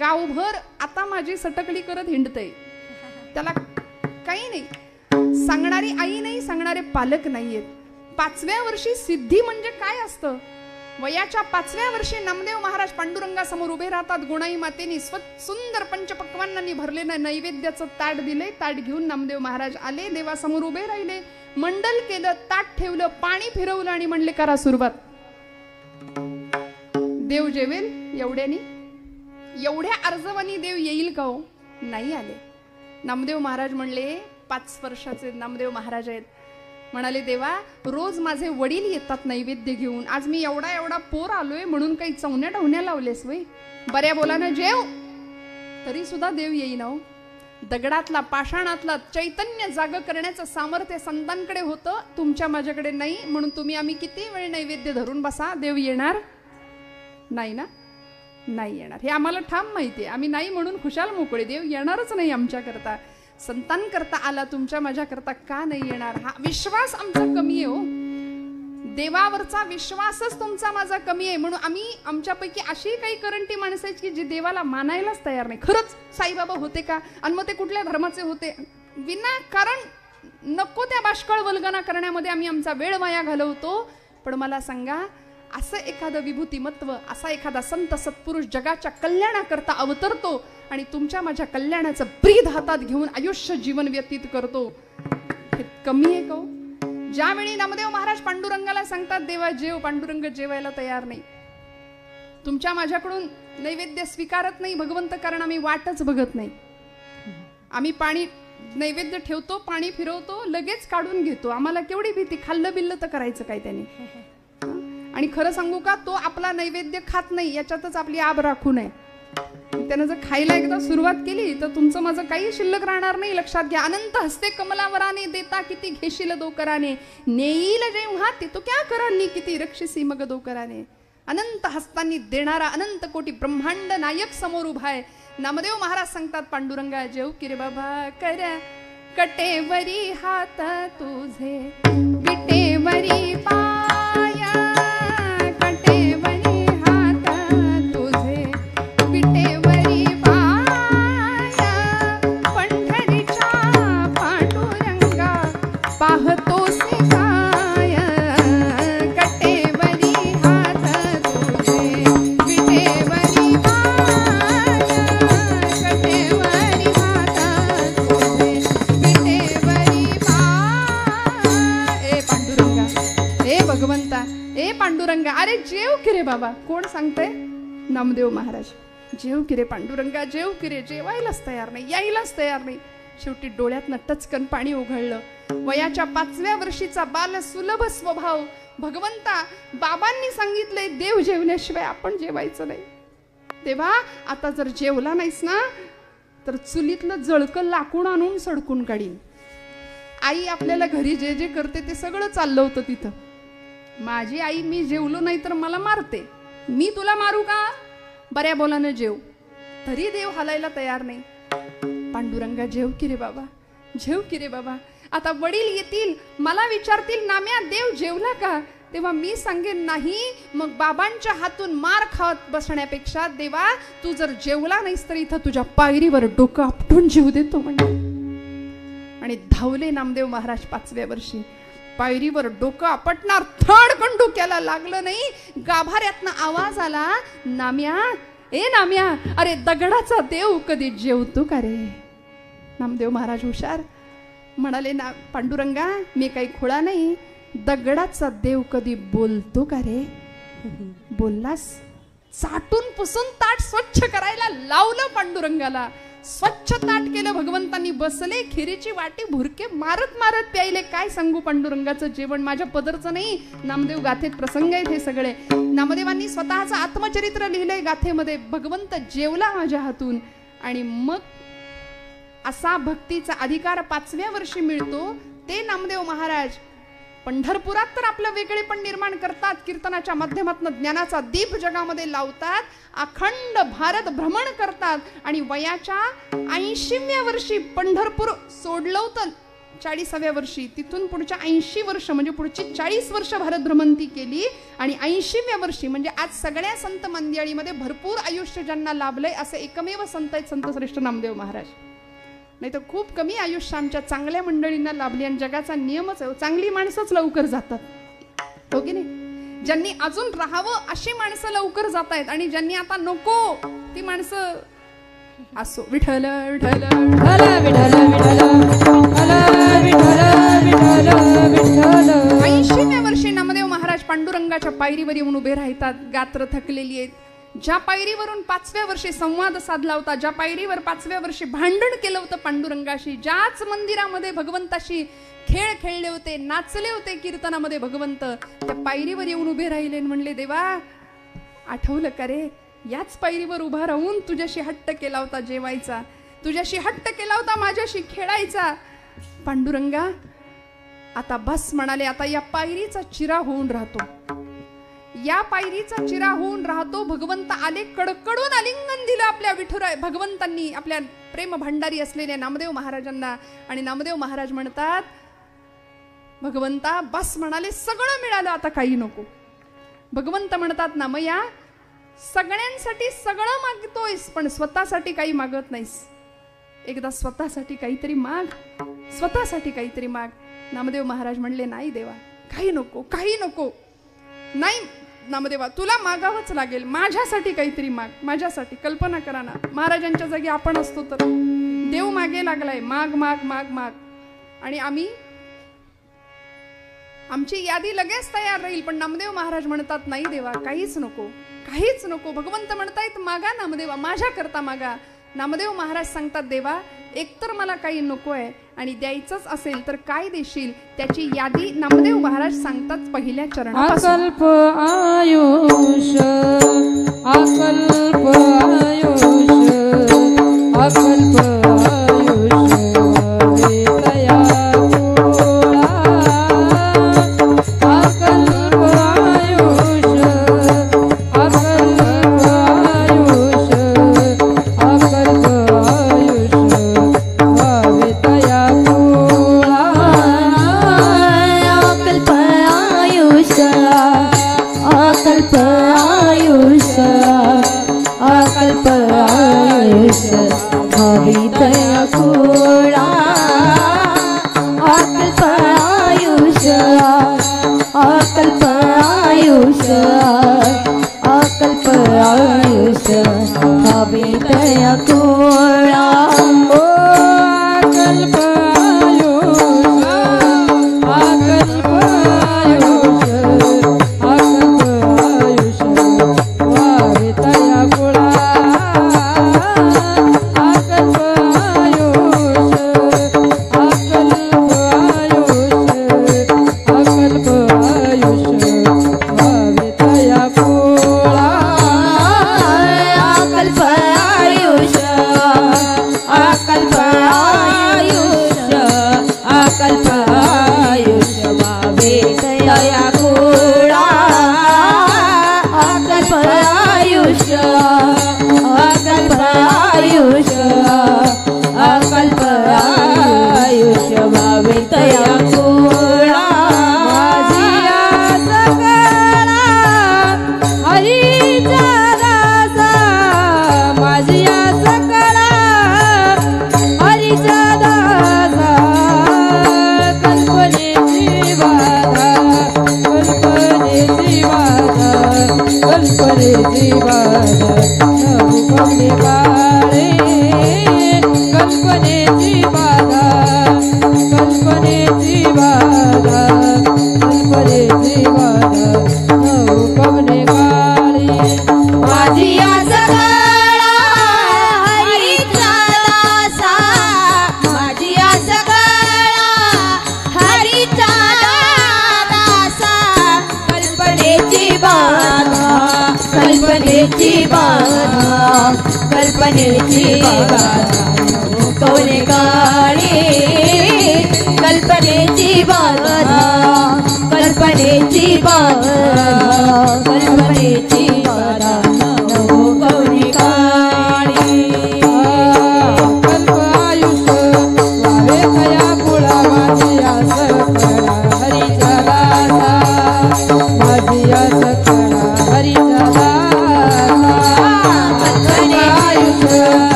गावभर आता माझी सटकली करत हिंडतय. त्याला काही नाही, सांगणारी आई नाही, सांगणारे पालक नाहीयेत. 5व्या वर्षी सिद्धी म्हणजे काय असतं? वयाच्या 5व्या वर्षी नामदेव महाराज पांडुरंगासमोर उभे राहतात. गुणाई मातेनी सुंदर पंचपक्वांनांनी भरलेलं नैवेद्याचं ताट दिले. ताट घेऊन नामदेव महाराज आले, देवासमोर उभे राहिले, मंडल केलं, ताट ठेवलं, पाणी फिरवलं आणि म्हणले, करा सुरुवात. देव जेवेल एवढ्यानी? एवढ्या अर्जवानी देव येईल का हो? नाही आले. नामदेव महाराज म्हणले, 5 वर्षाचे नामदेव महाराज आहेत, म्हणाले, देवा रोज माझे वडील येतात नैवेद्य घेऊन, आज मी एवढा पोर आलोय म्हणून काही चवण्या ढवण्या लावलेस वय? बऱ्या बोलानं जेव. तरी सुद्धा देव येईना हो. दगडातला, पाषाणातला चैतन्य जाग करण्याचं सामर्थ्य संतांकडे होतं, तुमच्या माझ्याकडे नाही. म्हणून तुम्ही आम्ही किती वेळ नैवेद्य धरून बसा, देव येणार नाही ना? नाही येणार, हे आम्हाला ठाम माहितीये. आम्ही नाही म्हणून खुशाल मोकळे, देव येणारच नाही आमच्याकरता. संतांकरता आला, तुमच्या माझ्याकरता का नाही येणार? हा विश्वास आमचा कमी आहे हो. देवावरचा विश्वासच तुमचा माझा कमी आहे. म्हणून आम्ही, आमच्यापैकी अशी काही करंटी माणसं आहेत की जे देवाला मानायलाच तयार नाही. खरंच साईबाबा होते का? आणि मग ते कुठल्या धर्माचे होते? विनाकारण नको त्या बाष्कळ वल्गना करण्यामध्ये आम्ही आमचा वेळ वाया घालवतो. पण मला सांगा, असं एखादं विभूतिमत्व, असा एखादा संत सत्पुरुष जगाच्या कल्याणाकरता अवतरतो आणि तुमच्या माझ्या कल्याणाचं ब्रीद हातात घेऊन आयुष्य जीवन व्यतीत करतो, हे कमी आहे का? ज्यावेळी नामदेव महाराज पांडुरंगाला सांगतात, देवा जेव, पांडुरंग जेवायला तयार नाही. तुमच्या माझ्याकडून नैवेद्य स्वीकारत नाही भगवंत, कारण आम्ही वाटच बघत नाही. आम्ही पाणी नैवेद्य ठेवतो, पाणी फिरवतो, लगेच काढून घेतो. आम्हाला केवढी भीती, खाल्लं बिल्लं तर करायचं काय त्याने? आणि खरं सांगू का, तो आपला नैवेद्य खात नाही याच्यातच आपली आब राखू नये. त्यानं जर खायला एकदा सुरुवात केली तर तुमचं माझं काही शिल्लक राहणार नाही. लक्षात घ्या. अनंत हस्ते कमलावराने देता किती घेशील दोकराने, नेईल जेव्हा ते तो क्या करानी किती रक्षसी मग दोकराने. अनंत हस्तांनी देणारा अनंत कोटी ब्रह्मांड नायक समोर उभा आहे. नामदेव महाराज सांगतात पांडुरंगा जेव की रे बाबा कर कटेवरी हात तुझे विटेवरी पाया, कटेवरी हात तुझे विटेवरी पाया, पंढरीच्या पांडुरंगा पाहतोसे काय, कटेवरी हात तुझे विटेवरी पाया, कटेवरी हात तुझे विटेवरी पाया. ए पांडुरंगा, ए भगवंता, ए पांडुरंगा, अरे जेव की रे बाबा. कोण सांगतंय? नामदेव महाराज. जेव की रे पांडुरंगा, जेव की रे. जेवायलाच तयार नाही, यायलाच तयार नाही. शेवटी डोळ्यातनं टचकन पाणी ओघळलं. वयाच्या 5व्या वर्षीचा बाल सुलभ स्वभाव. भगवंता बाबांनी सांगितलंय देव जेवण्याशिवाय आपण जेवायचं नाही. देवा आता जर जेवला नाहीस ना तर चुलीतलं जळकं लाकूड आणून सडकून काढीन. आई आपल्याला घरी जे जे करते ते सगळं चाललं होतं तिथं. माझी आई मी जेवलो नाही तर मला मारते. मी तुला मारू का? बऱ्या बोलानं जेव. तरी देव हालायला तयार नाही. पांडुरंगा जेव की रे बाबा, जेव की रे बाबा. आता वडील येतील, मला विचारतील नाम्या देव जेवला का? तेव्हा मी सांगेन नाही. मग बाबांच्या हातून मार खात बसण्यापेक्षा देवा तू जर जेवला नाहीस तर इथं तुझ्या पायरीवर डोकं आपटून जीव देतो म्हणजे. आणि धावले नामदेव महाराज 5व्या वर्षी. पायरीवर डोकं आपटणार, थडकन डोक्याला लागलं नाही. गाभाऱ्यातनं आवाज आला, नाम्या, ए नाम्या, अरे दगडाचा देव कधी जेवतो का रे? नामदेव महाराज हुशार म्हणाले, ना पांडुरंगा मी काही खोळा नाही. दगडाचा देव कधी बोलतो का रे? बोललास. चाटून पुसून ताट स्वच्छ करायला लावलं पांडुरंगाला. स्वच्छ ताट केलं. भगवंतांनी बसले, खिरीची वाटी भुरके मारत मारत प्यायले. काय सांगू पांडुरंगाचं जेवण माझ्या पदरचं नाही. नामदेव गाथेत प्रसंग आहेत हे सगळे. नामदेवांनी स्वतःचं आत्मचरित्र लिहिलंय गाथेमध्ये. भगवंत जेवला माझ्या हातून. आणि मग असा भक्तीचा अधिकार 5व्या वर्षी मिळतो. ते नामदेव महाराज पंढरपुरात तर आपलं वेगळेपण निर्माण करतात. कीर्तनाच्या माध्यमातून ज्ञानाचा दीप जगामध्ये लावतात. अखंड भारत भ्रमण करतात. आणि वयाच्या 80व्या वर्षी पंढरपूर सोडलं होतं. 40व्या वर्षी तिथून पुढच्या 80 वर्ष म्हणजे पुढची 40 वर्ष भारत भ्रमंती केली. आणि 80व्या वर्षी म्हणजे आज सगळ्या संत मंडळीमध्ये भरपूर आयुष्य ज्यांना लाभलंय असे एकमेव संत आहेत संत श्रेष्ठ नामदेव महाराज. नाही तर खूप कमी आयुष्य आमच्या चांगल्या मंडळींना लाभली. आणि जगाचा नियमच आहे, चांगली माणसंच लवकर जातात, हो की नाही? ज्यांनी अजून राहावं अशी माणसं लवकर जात आहेत. आणि ज्यांनी आता नको ती माणसं असो. विठ्ठल विठ्ठल विठ्ठल विठ्ठल विठ्ठल. 80व्या वर्षी नामदेव महाराज पांडुरंगाच्या पायरीवर येऊन उभे राहतात. गात्र थकलेली आहेत. ज्या पायरीवरून 5व्या वर्षी संवाद साधला होता, ज्या पायरीवर 5व्या वर्षी भांडण केलं होतं पांडुरंगाशी, ज्याच मंदिरामध्ये भगवंताशी खेळ खेळले होते, नाचले होते कीर्तनामध्ये भगवंत, त्या पायरीवर येऊन उभे राहिले. म्हणले देवा आठवलं का रे? याच पायरीवर उभा राहून तुझ्याशी हट्ट केला होता जेवायचा, तुझ्याशी हट्ट केला होता माझ्याशी खेळायचा. पांडुरंगा आता बस म्हणाले. आता या पायरीचा चिरा होऊन राहतो, या पायरीचा चिरा होऊन राहतो. भगवंत आले, कडकडून आलिंगन दिलं आपल्या विठुराय भगवंतांनी आपल्या प्रेम भंडारी असलेल्या नामदेव महाराजांना. आणि नामदेव महाराज म्हणतात भगवंता बस म्हणाले, सगळं मिळालं आता काही नको. भगवंत म्हणतात नामया सगळ्यांसाठी सगळं मागतोयस पण स्वतःसाठी काही मागत नाहीस. एकदा स्वतःसाठी काहीतरी माग, स्वतःसाठी काहीतरी माग. नामदेव महाराज म्हणले नाही देवा काही नको, काही नको. नाही नामदेवा तुला मागावंच लागेल, माझ्यासाठी काहीतरी माग, माझ्यासाठी. कल्पना करा ना महाराजांच्या जागी आपण असतो तर देव मागे लागलाय, माग माग माग माग. आणि आमची यादी लगेच तयार राहील. पण नामदेव महाराज म्हणतात नाही देवा काहीच नको, काहीच नको. भगवंत म्हणतायत मागा नामदेवा, माझ्या करता मागा. नामदेव महाराज सांगतात देवा एकतर मला काही नको आहे आणि द्यायचंच असेल तर काय देशील, त्याची यादी नामदेव महाराज सांगतात पहिल्या चरणापासून.
अकल्प आयुष, अकल्प आयुष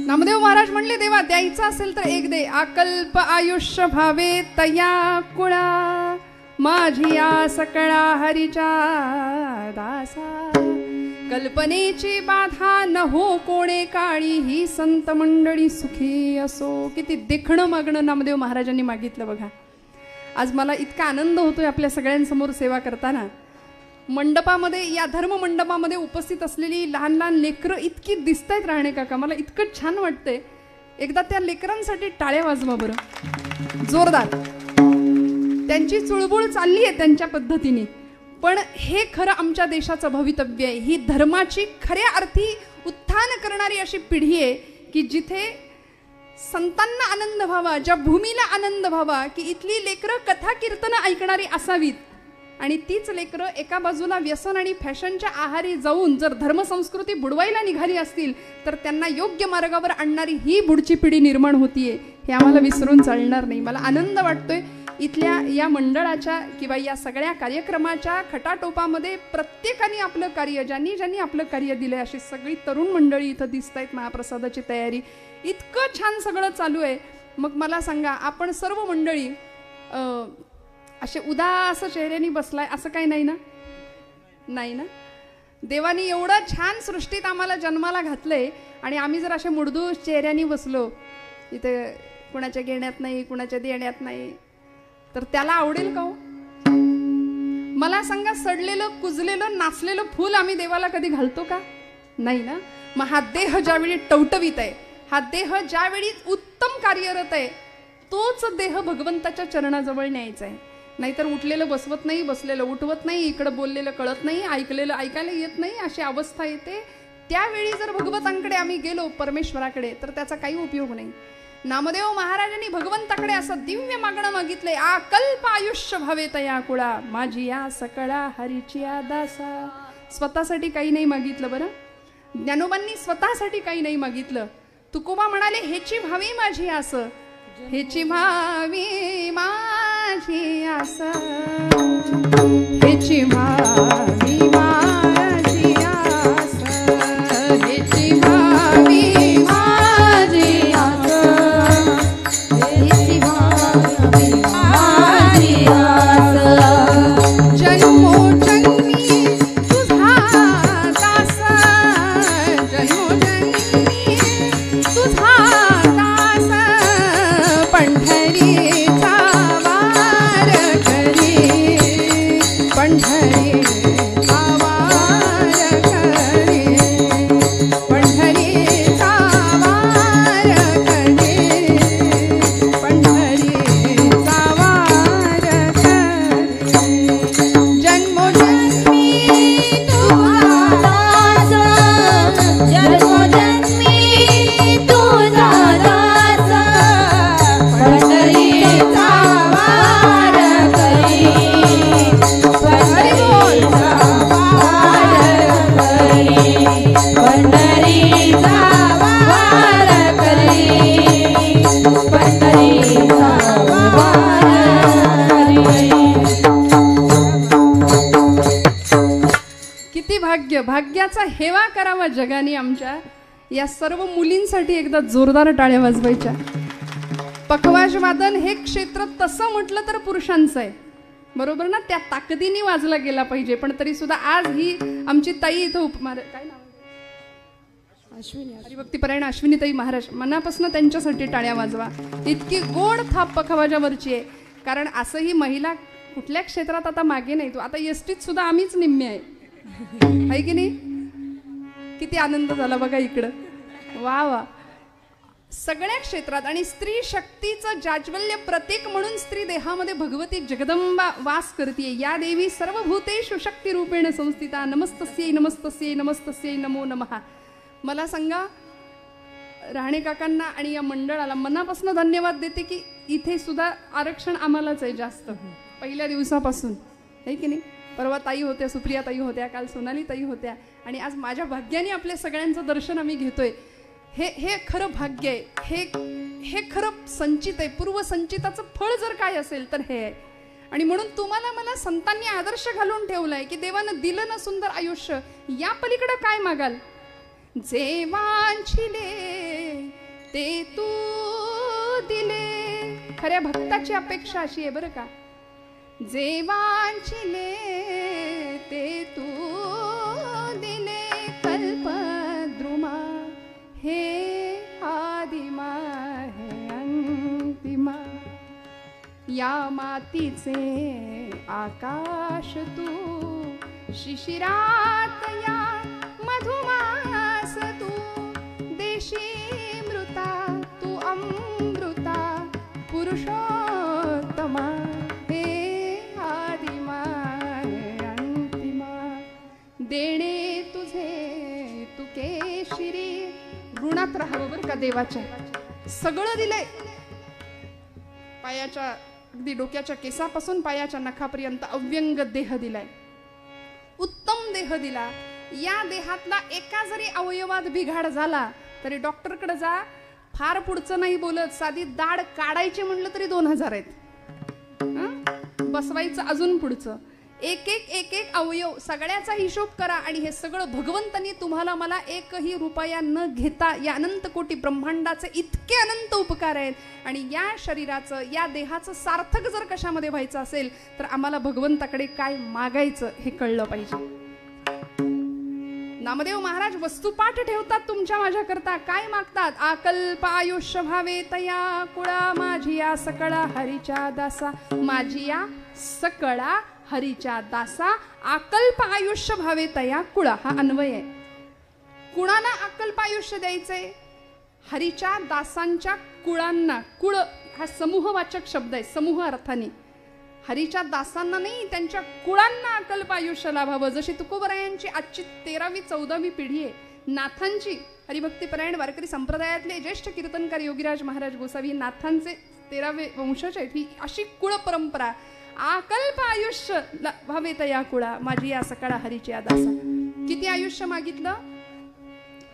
नामदेव महाराज म्हणले, देवा द्यायचं असेल तर एक दे, अकल्प आयुष्य भावे तया कुळा, माझी आस कळा हरीच्या दासा, कल्पनेची बाधा न हो कोणे काळी, ही संत मंडळी सुखी असो. किती देखणं मागणं नामदेव महाराजांनी मागितलं बघा. आज मला इतका आनंद होतोय आपल्या सगळ्यांसमोर सेवा करताना. मंडपामध्ये, या धर्म मंडपामध्ये उपस्थित असलेली लहान लहान लेकरं इतकी दिसतायत राहणे काका, मला इतकं छान वाटतंय. एकदा त्या लेकरांसाठी टाळ्या वाजवा बरं, जोरदार. त्यांची चुळबुळ चालली आहे त्यांच्या पद्धतीने, पण हे खरं आमच्या देशाचं भवितव्य आहे. ही धर्माची खऱ्या अर्थी उत्थान करणारी अशी पिढी आहे की जिथे संतांना आनंद व्हावा, ज्या भूमीला आनंद व्हावा, की इथली लेकरं कथा कीर्तनं ऐकणारी असावीत. आणि तीच लेकरं एका बाजूला व्यसन आणि फॅशनच्या आहारी जाऊन जर धर्मसंस्कृती बुडवायला निघाली असतील तर त्यांना योग्य मार्गावर आणणारी ही पुढची पिढी निर्माण होतीये, हे आम्हाला विसरून चालणार नाही. मला आनंद वाटतोय इथल्या या मंडळाच्या किंवा या सगळ्या कार्यक्रमाच्या खटाटोपामध्ये प्रत्येकाने आपलं कार्य, ज्यांनी ज्यांनी आपलं कार्य दिलंय, अशी सगळी तरुण मंडळी इथं दिसत आहेत. महाप्रसादाची तयारी इतकं छान सगळं चालू आहे. मग मला सांगा, आपण सर्व मंडळी असे उदास चेहऱ्याने बसलाय असं काही नाही ना? नाही ना? देवानी एवढं छान सृष्टीत आम्हाला जन्माला घातलंय आणि आम्ही जर असे मुडदूस चेहऱ्याने बसलो, इथे कुणाच्या घेण्यात नाही, कुणाच्या देण्यात नाही, तर त्याला आवडेल का हो? मला सांगा, सडलेलं, कुजलेलं, नाचलेलं फूल आम्ही देवाला कधी घालतो का? नाही ना? मग हा देह ज्यावेळी टवटवीत आहे, हा देह ज्यावेळी उत्तम कार्यरत आहे, तोच देह भगवंताच्या चरणाजवळ न्यायचा आहे. नाहीतर उठलेलं बसवत नाही, बसलेलं उठवत नाही, इकडं बोललेलं कळत नाही, ऐकलेलं ऐकायला येत नाही, अशी अवस्था येते. त्यावेळी जर भगवंतांकडे आम्ही गेलो, परमेश्वराकडे, तर त्याचा काही उपयोग नाही. नामदेव महाराजांनी भगवंताकडे असं दिव्य मागणं मागितलंय, अकल्प आयुष्य भावे तया कुळा माझी या सकळा हरीची दासा. स्वतःसाठी काही नाही मागितलं बरं. ज्ञानोबांनी स्वतःसाठी काही नाही मागितलं. तुकोबा म्हणाले, हेची भावी माझी आस, हेची भावी माझी आस, हेची भावी माझी आस, हेची भावी माझी आस, हेची भावी माझी आस. जन्मोजन्मी तुझा दास, जन्मोजन्मी तुझा दास, पंढरीचा वार करी, पंढरीचा वार करी, पंढरीचा वार करी, पंढरीचा वार करी. जन्मोजन्मी तुझा दास, जन्मोजन्मी तुझा दास, पंढरीचा वार करी, पंढरीचा वार करी, पंढरीचा वार करी, पंढरीचा वार करी. किती भाग्य, भाग्याचा हेवा करावा जगाने आमच्या. या सर्व मुलींसाठी एकदा जोरदार टाळ्या वाजवायच्या. पखवाज वादन हे क्षेत्र तसं म्हटलं तर पुरुषांचं आहे, बरोबर ना. त्या ताकदीने वाजला गेला पाहिजे. पण तरी सुद्धा आज ही आमची ताई इथं काय नाव अश्विनी, हरिभक्तीपरायण अश्विनीताई महाराज, मनापासून त्यांच्यासाठी टाळ्या वाजवा. इतकी गोड थाप पखवाजावरची आहे. कारण असंही महिला कुठल्या क्षेत्रात आता मागे नाही. तो आता एसटीत सुद्धा आम्हीच निम्मे आहे की नाही. किती आनंद झाला बघा इकडं. वा वा. सगळ्या क्षेत्रात. आणि स्त्री शक्तीचं जाज्वल्य प्रतीक म्हणून स्त्री देहामध्ये भगवती जगदंबा वास करते. या देवी सर्वभूतेषु शक्ती रूपेण संस्थिता, नमस्तस्यै नमस्तस्यै नमस्तस्यै नमो नमः. मला सांगा, राणे काकांना आणि या मंडळाला मनापासून धन्यवाद देते की इथे सुद्धा आरक्षण आम्हालाच आहे जास्त, पहिल्या दिवसापासून, आहे की नाही. परवा ताई होत्या, सुप्रिया ताई होत्या, काल सोनाली ताई होत्या, आणि आज माझ्या भाग्याने आपल्या सगळ्यांचं दर्शन आम्ही घेतोय. हे खरं भाग्य आहे. हे खरं संचित आहे. पूर्वसंचिताचं फळ जर काय असेल तर हे आहे. आणि म्हणून तुम्हाला मला संतांनी आदर्श घालून ठेवलाय की देवानं दिलं ना सुंदर आयुष्य, या पलीकडे काय मागाल. जे वांछिले ते तू दिले. खऱ्या भक्ताची अपेक्षा अशी आहे बरं का. जे वांछिले ते तू दिले, कल्पद्रुमा हे आदिमा हे अंतिमा. या मातीचे आकाश तू, शिशिरात या मधुमास तू, देशी मृता तू अमृता, पुरुषोत्तमा हे आदिमा हे अंतिमा. देणे तुझे तू केशिरी. ऋणात राहावं बरं का देवाच्या. सगळं दिलंय. पायाच्या अगदी डोक्याच्या केसापासून पायाच्या नखापर्यंत अव्यंग देह दिलाय, उत्तम देह दिला. या देहातला एका जरी अवयवात बिघाड झाला तरी डॉक्टरकडे जा. फार पुढचं नाही बोलत, साधी दाढ काढायची म्हणलं तरी 2000 आहेत. बसवायचं अजून पुढचं. एक एक अवयव सगळ्याचा हिशोब करा. आणि हे सगळं भगवंतांनी तुम्हाला मला एकही रुपया न घेता या अनंत कोटी ब्रह्मांडाचे इतके अनंत उपकार आहेत. आणि या शरीराचं, या देहाचं सार्थक जर कशामध्ये व्हायचं असेल तर आम्हाला भगवंताकडे काय मागायचं हे कळलं पाहिजे. नामदेव महाराज वस्तुपाठ ठेवतात तुमच्या माझ्याकरता. काय मागतात. अकल्प आयुष्य भावे तया कुळा माझी या सकळा हरीच्या दासा. माझी या सकळा हरीच्या दासा. अकल्प आयुष्य भावे तया कुळा हा अन्वय आहे. कुणाला अकल्प आयुष्य द्यायचंय. हरीच्या दासांच्या कुळांना. कुळ हा समूहवाचक शब्द आहे, समूह अर्थाने. हरीच्या दासांना नाही, त्यांच्या कुळांना अकल्प आयुष्य लाभावं. जशी तुकोबरायांची आजची 13वी 14वी पिढी आहे. नाथांची हरिभक्तीपरायण वारकरी संप्रदायातले ज्येष्ठ कीर्तनकार योगीराज महाराज गोसावी नाथांचे 13वे वंशज आहेत. ही अशी कुळ परंपरा. अकल्प आयुष्य लाभावे तया कुळा, माझी या सकाळ हरीची या दासा. किती आयुष्य मागितलं?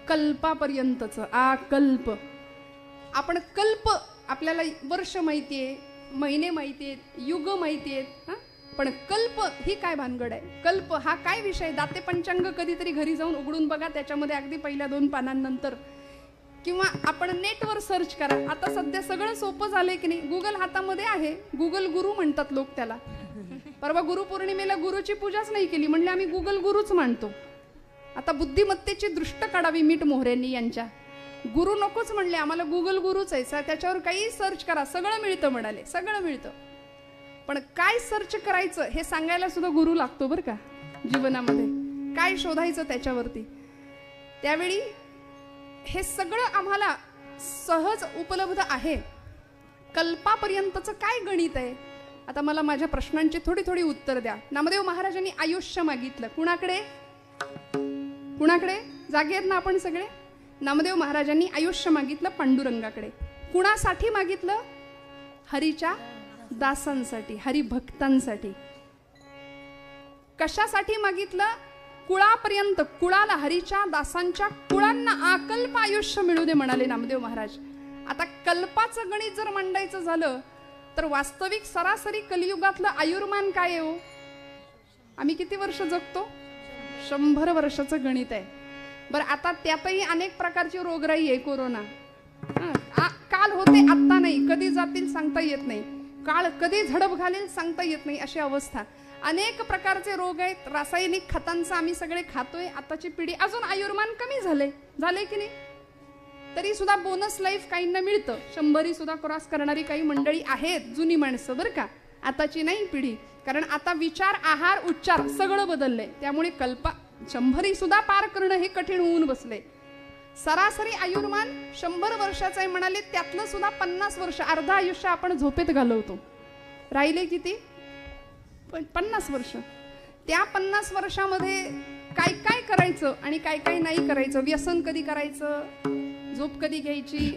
कल्पापर्यंतच. अकल्प. आपण कल्प, आपल्याला वर्ष माहितीये, महिने माहितीयेत, युग माहितीयेत, पण कल्प ही काय भानगड आहे? कल्प हा काय विषय? दाते पंचांग कधीतरी घरी जाऊन उघडून बघा, त्याच्यामध्ये अगदी पहिल्या 2 पानांनंतर, किंवा आपण नेटवर सर्च करा. आता सध्या सगळं सोपं झालंय की नाही. गुगल हातामध्ये आहे. गुगल गुरु म्हणतात लोक त्याला. परवा गुरुपौर्णिमेला गुरुची पूजाच नाही केली, म्हणले आम्ही गुगल गुरुच मानतो. आता बुद्धिमत्तेची दृष्ट काढावी मीठ मोहरेंनी यांच्या. गुरु नकोच म्हणले, आम्हाला गुगल गुरुच आहे. त्याच्यावर काही सर्च करा, सगळं मिळतं म्हणाले, सगळं मिळतं. पण काय सर्च करायचं हे सांगायला सुद्धा गुरु लागतो बरं का जीवनामध्ये. काय शोधायचं त्याच्यावरती. त्यावेळी हे सगळं आम्हाला सहज उपलब्ध आहे. कल्पापर्यंतचं काय गणित आहे? आता मला माझ्या प्रश्नांची थोडी थोडी उत्तर द्या. नामदेव महाराजांनी आयुष्य मागितलं कुणाकडे? कुणाकडे? जागे आहेत ना आपण सगळे? नामदेव महाराजांनी आयुष्य मागितलं पांडुरंगाकडे. कुणासाठी मागितलं? हरीच्या दासांसाठी, हरिभक्तांसाठी. कशासाठी मागितलं? कुळापर्यंत, कुळाला, हरीच्या दासांच्या कुळांना अकल्प आयुष्य मिळू दे म्हणाले नामदेव महाराज. आता कल्पाचं गणित जर मांडायचं झालं तर वास्तविक सरासरी कलियुगातलं आयुर्मान काय आहे हो? आम्ही किती वर्ष जगतो? 100 वर्षाचं गणित आहे. बरं, आता त्यातही अनेक प्रकारची रोगराई आहे. कोरोना काल होते, आत्ता नाही. कधी जातील सांगता येत नाही. काळ कधी झडप घालेल सांगता येत नाही, अशी अवस्था. अनेक प्रकारचे रोग आहेत. रासायनिक खतांचा आम्ही सगळे खातोय. आताची पिढी, अजून आयुर्मान कमी झाले की नाही? तरी सुद्धा बोनस लाईफ काहींना मिळतं. 100 सुद्धा क्रॉस करणारी काही मंडळी आहेत, जुनी माणसं बरं का, आताची नाही पिढी. कारण आता विचार, आहार, उच्चार सगळं बदललंय. त्यामुळे 100 सुद्धा पार करणं हे कठीण होऊन बसले. सरासरी आयुर्मान 100 वर्षाचं आहे म्हणाले, त्यातलं सुद्धा 50 वर्ष, अर्ध आयुष्य आपण झोपेत घालवतो. राहिले किती? 50 वर्ष. त्या 50 वर्षामध्ये काय काय करायचं आणि काय काय नाही करायचं? व्यसन कधी करायचं? झोप कधी घ्यायची?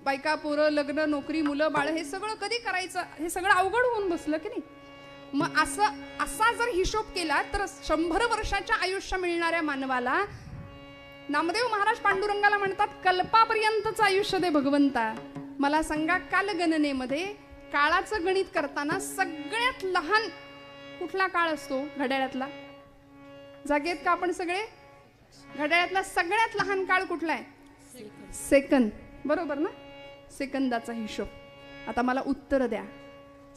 बायका, पोरं, लग्न, नोकरी, मुलं, बाळ, हे सगळं कधी करायचं? हे सगळं अवघड होऊन बसलं की नाही? मग असा जर हिशोब केला तर 100 वर्षाच्या आयुष्य मिळणाऱ्या मानवाला नामदेव महाराज पांडुरंगाला म्हणतात, कल्पापर्यंतचं आयुष्य दे भगवंता. मला सांगा, कालगणनेमध्ये काळाचं गणित करताना सगळ्यात लहान कुठला काळ असतो? घड्याळातला. जागेत का आपण सगळे? घड्याळातला सगळ्यात लहान काळ कुठला आहे? सेकंद. बरोबर ना? सेकंदाचा हिशोब. आता मला उत्तर द्या.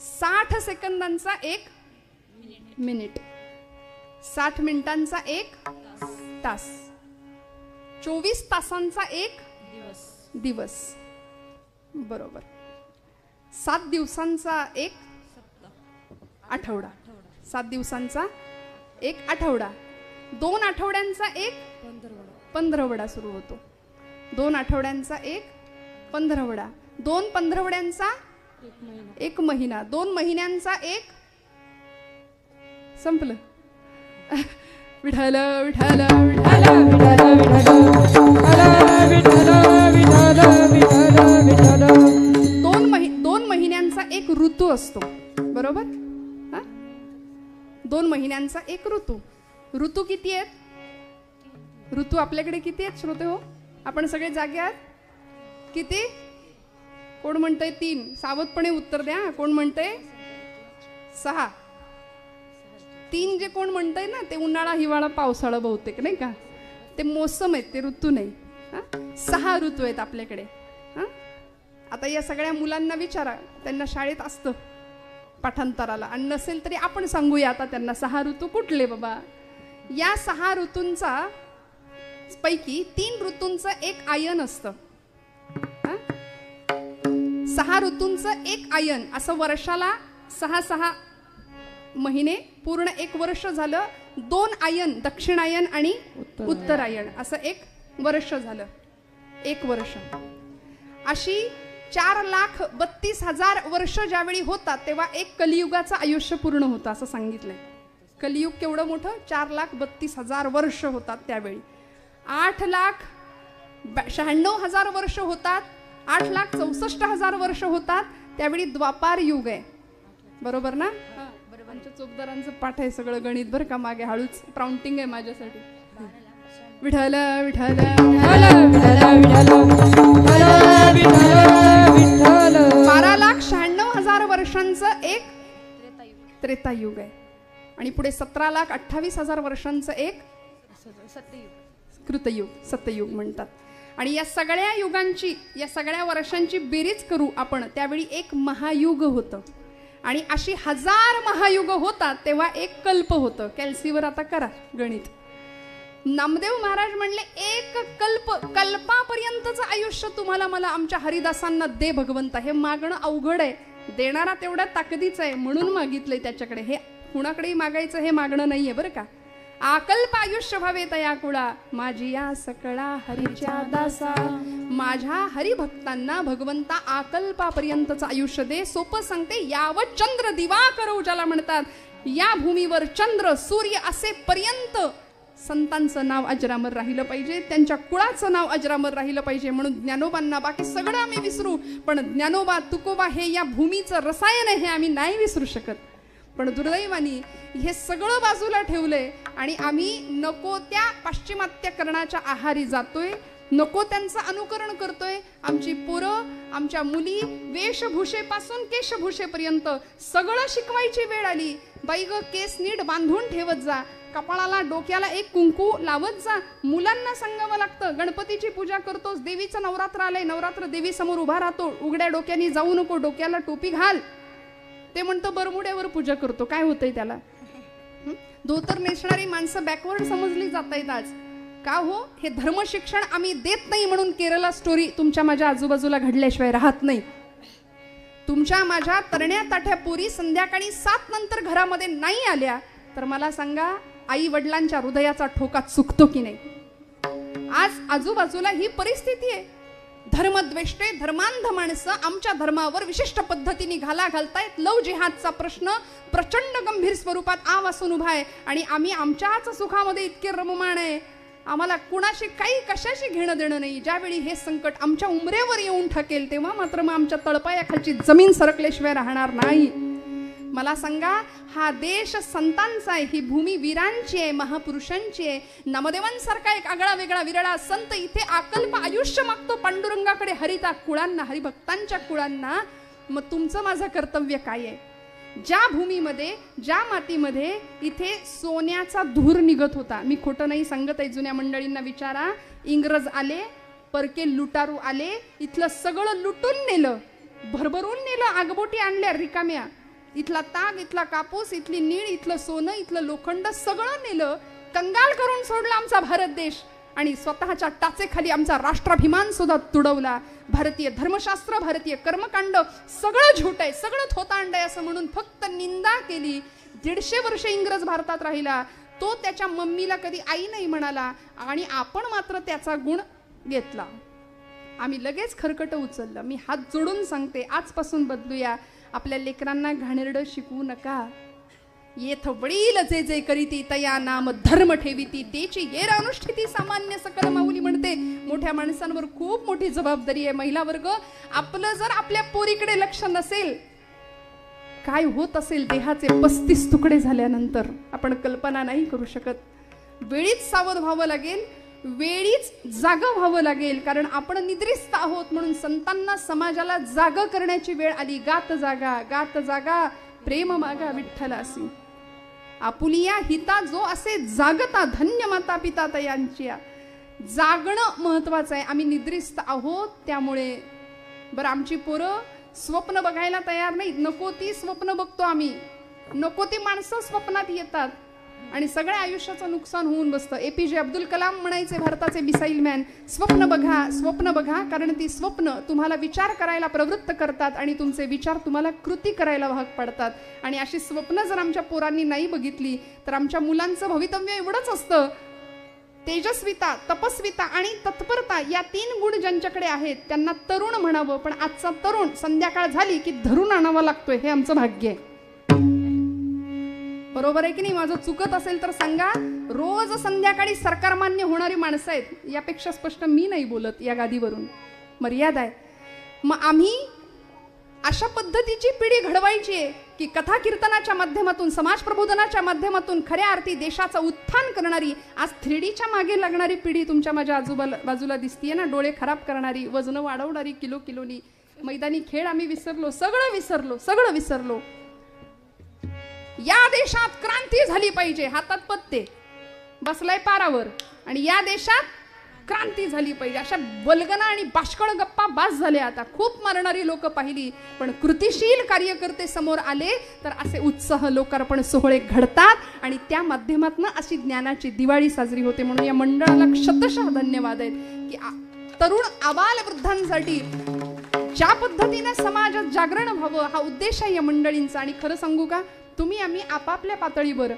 60 सेकंदांचा 1 मिनिट, 60 मिनिटांचा 1 तास, 24 तासांचा 1 दिवस. बरोबर. 7 दिवसांचा 1 आठवडा, 7 दिवसांचा 1 आठवडा, 2 आठवड्यांचा 1 पंधरवडा सुरू होतो. 2 आठवड्यांचा 1 पंधरवडा, 2 पंधरवड्यांचा 1 महिना, 2 महिन्यांचा 1 संपलं. विठ्ठल विठ्ठल विठ्ठल विठ्ठल. 2 महिन्यांचा 1 ऋतू असतो. बरोबर? 2 महिन्यांचा 1 ऋतू. ऋतू किती आहेत? ऋतू आपल्याकडे किती आहेत श्रोते हो? आपण सगळे जागे आहात? किती? कोण म्हणतंय 3? सावधपणे उत्तर द्या. कोण म्हणतंय 6? 3 जे कोण म्हणतंय ना, ते उन्हाळा, हिवाळा, पावसाळा बहुतेक, नाही का? ते मोसम आहेत, ते ऋतू नाही. 6 ऋतू आहेत आपल्याकडे. आता या सगळ्या मुलांना विचारा, त्यांना शाळेत असतं पाठांतराला, आणि नसेल तरी आपण सांगूया आता त्यांना 6 ऋतू कुठले बाबा. या 6 ऋतूंचा पैकी 3 ऋतूंचं 1 आयन असतं. 6 ऋतूंचं 1 आयन, असं वर्षाला 6 महिने, पूर्ण 1 वर्ष झालं. 2 आयन, दक्षिणायन आणि उत्तरायण, असं 1 वर्ष झालं. 1 वर्ष. अशी 4,32,000 वर्ष ज्यावेळी होतात तेव्हा एक कलियुगाचं आयुष्य पूर्ण होतं असं सांगितलंय. कलियुग केवढं मोठं? 4,32,000 वर्ष होतात त्यावेळी. 8,96,000 वर्ष होतात, 8,64,000 वर्ष होतात त्यावेळी द्वापार युग आहे. बरोबर ना? आमच्या चोपदारांचं पाठ आहे सगळं गणित बरं का. मागे हळूच प्राउंटिंग आहे माझ्यासाठी. विठ्ठल विठ्ठल 12,96,000 वर्षांचं एक त्रेतायुग आहे आणि पुढे 17,28,000 वर्षांचं एक कृतयुग, सत्ययुग म्हणतात. आणि या सगळ्या युगांची, या सगळ्या वर्षांची बेरीज करू आपण त्यावेळी एक महायुग होतं. आणि अशी 1000 महायुग होतात तेव्हा एक कल्प होतं. कॅल्सीवर आता करा गणित. नामदेव महाराज म्हणले एक कल्प, कल्पापर्यंतचं आयुष्य तुम्हाला मला आमच्या हरिदासांना दे भगवंता. हे मागणं अवघड आहे, देणारा तेवढ्या ताकदीचा आहे म्हणून मागितलंय त्याच्याकडे. हे कुणाकडेही मागायचं हे मागणं नाहीये बरं का. आकल्प आयुष्य व्हावे तया कुळा माझी या सकळा हरीच्या दासा. माझ्या हरिभक्तांना भगवंता आकल्पापर्यंतचं आयुष्य दे. सोपं सांगते, यावत चंद्र दिवाकर ज्याला म्हणतात, या भूमीवर चंद्र सूर्य असेपर्यंत संतांचं नाव अजरामर राहिलं पाहिजे, त्यांच्या कुळाचं नाव अजरामर राहिलं पाहिजे. म्हणून ज्ञानोबांना बाकी सगळं आम्ही विसरू, पण ज्ञानोबा तुकोबा हे या भूमीचं रसायन आहे हे आम्ही नाही विसरू शकत. पण दुर्दैवानी हे सगळं बाजूला ठेवलंय आणि आम्ही नको त्या पाश्चिमात्यकरणाच्या आहारी जातोय, नको त्यांचं अनुकरण करतोय. आमची पोरं, आमच्या मुली वेशभूषेपासून केशभूषेपर्यंत सगळं शिकवायची वेळ आली. बाई ग, केस नीट बांधून ठेवत जा, कपाळाला डोक्याला एक कुंकू लावत जा. मुलांना सांगावं लागतं, गणपतीची पूजा करतोस, देवीचं नवरात्र आलंय, नवरात्र देवी समोर उभा राहतो, उघड्या डोक्याने जाऊ नको, डोक्याला टोपी घाल. ते म्हणतं बरमुड्यावर पूजा करतो, काय होतंय त्याला? धोतर नेसणारी माणसं बॅकवर्ड समजली जात आहेत आज. का हो? हे धर्म शिक्षण आम्ही देत नाही म्हणून केरला स्टोरी तुमच्या माझ्या आजूबाजूला घडल्याशिवाय राहत नाही. तुमच्या माझ्या तरण्या ताठ्या पोरी संध्याकाळी 7 नंतर घरामध्ये नाही आल्या तर मला सांगा, आई वडिलांच्या हृदयाचा ठोका चुकतो की नाही? आज आजूबाजूला ही परिस्थिती आहे. धर्मद्वेष्टे धर्मांध माणसं आमच्या धर्मावर विशिष्ट पद्धतीने घाला घालतायत. लव जिहादचा प्रश्न प्रचंड गंभीर स्वरूपात आवासून उभा आहे आणि आम्ही आमच्याच सुखामध्ये इतके रममाण आहे, आम्हाला कुणाशी काही कशाशी घेणं देणं नाही. ज्यावेळी हे संकट आमच्या उंबरेवर येऊन ठकेल तेव्हा मात्र मग आमच्या तळपायाखालची जमीन सरकल्याशिवाय राहणार नाही. मला सांगा, हा देश संतांचा आहे, ही भूमी वीरांची आहे, महापुरुषांची आहे. नामदेवांसारखा एक आगळा वेगळा विरळा संत इथे आकल्प आयुष्य मागतो पांडुरंगाकडे, हरिता कुळांना, हरिभक्तांच्या कुळांना. मग तुमचं माझं कर्तव्य काय आहे? ज्या भूमीमध्ये, ज्या मातीमध्ये इथे सोन्याचा धूर निघत होता, मी खोटं नाही सांगत आहे, जुन्या मंडळींना विचारा, इंग्रज आले, परके लुटारू आले, इथलं सगळं लुटून नेलं, भरभरून नेलं, आगबोटी आणल्या रिकाम्या, इथला ताग, इथला कापूस, इथली नीळ, इथलं सोनं, इथलं लोखंड सगळं नेलं, कंगाल करून सोडला आमचा भारत देश आणि स्वतःच्या टाचेखाली आमचा राष्ट्राभिमान सुद्धा तुडवला. भारतीय धर्मशास्त्र, भारतीय कर्मकांड सगळं झूट आहे, सगळं थोतांड आहे असं म्हणून फक्त निंदा केली. 150 वर्ष इंग्रज भारतात राहिला, तो त्याच्या मम्मीला कधी आई नाही म्हणाला आणि आपण मात्र त्याचा गुण घेतला. आम्ही लगेच खरकट उचललं. मी हात जोडून सांगते, आजपासून बदलूया. आपल्या लेकरांना घाणेरडं शिकवू नका. येथ वडील जे जे करीती तया नाम धर्म ठेवीती तेची येर अनुष्ठिती सामान्य सकल माऊली म्हणते. मोठ्या माणसांवर खूप मोठी जबाबदारी आहे. महिला वर्ग, आपलं जर आपल्या पोरीकडे लक्ष नसेल, काय होत असेल देहाचे 35 तुकडे झाल्यानंतर आपण कल्पना नाही करू शकत. वेळीच सावध व्हावं लागेल, वेळीच जागं व्हावं लागेल, कारण आपण निद्रिस्त आहोत. म्हणून संतांना, समाजाला जाग करण्याची वेळ आली. गात जागा, गात जागा, प्रेम मागा विठ्ठलासी. आपुलिया हिता जो असे जागता, धन्य माता पिता तयांची. जागणं महत्वाचं आहे. आम्ही निद्रिस्त आहोत त्यामुळे. बरं, आमची पोरं स्वप्न बघायला तयार नाहीत, नको ती स्वप्न बघतो आम्ही, नको ती माणसं स्वप्नात येतात आणि सगळ्या आयुष्याचं नुकसान होऊन बसतं. APJ अब्दुल कलाम म्हणायचे, भारताचे मिसाईल मॅन, स्वप्न बघा, स्वप्न बघा, कारण ती स्वप्न तुम्हाला विचार करायला प्रवृत्त करतात आणि तुमचे विचार तुम्हाला कृती करायला भाग पडतात. आणि अशी स्वप्न जर आमच्या पोरांनी नाही बघितली तर आमच्या मुलांचं भवितव्य एवढंच असतं, तेजस्विता, तपस्विता आणि तत्परता या 3 गुण ज्यांच्याकडे आहेत त्यांना तरुण म्हणावं. पण आजचा तरुण संध्याकाळ झाली की धरून आणावा लागतोय, हे आमचं भाग्य आहे. बरोबर आहे की नाही? माझं चुकत असेल तर सांगा. रोज संध्याकाळी सरकारमान्य होणारी माणसं आहेत, यापेक्षा स्पष्ट मी नाही बोलत या गादीवरून, मर्यादा आहे. मग आम्ही अशा पद्धतीची पिढी घडवायची आहे की कथा कीर्तनाच्या माध्यमातून, समाज प्रबोधनाच्या माध्यमातून खऱ्या अर्थी देशाचं उत्थान करणारी, आज 3Dच्या मागे लागणारी पिढी तुमच्या माझ्या बाजूला दिसतीये ना. डोळे खराब करणारी, वजन वाढवणारी, किलोनी. मैदानी खेळ आम्ही विसरलो, सगळं विसरलो. या देशात क्रांती झाली पाहिजे, हातात पत्ते, बसलाय पारावर, आणि या देशात क्रांती झाली पाहिजे. अशा वल्गना आणि बाष्कळ गप्पा बास झाल्या. आता खूप मारणारी लोक पाहिली, पण कृतिशील कार्यकर्ते समोर आले तर असे उत्साह लोकार्पण सोहळे घडतात आणि त्या माध्यमातून अशी ज्ञानाची दिवाळी साजरी होते. म्हणून या मंडळाला शतशः धन्यवाद आहेत की तरुण आबाल वृद्धांसाठी ज्या पद्धतीने समाजात जागरण व्हावं हा उद्देश आहे या मंडळींचा. आणि खरं सांगू का, तुम्ही आम्ही आपापल्या पातळीवर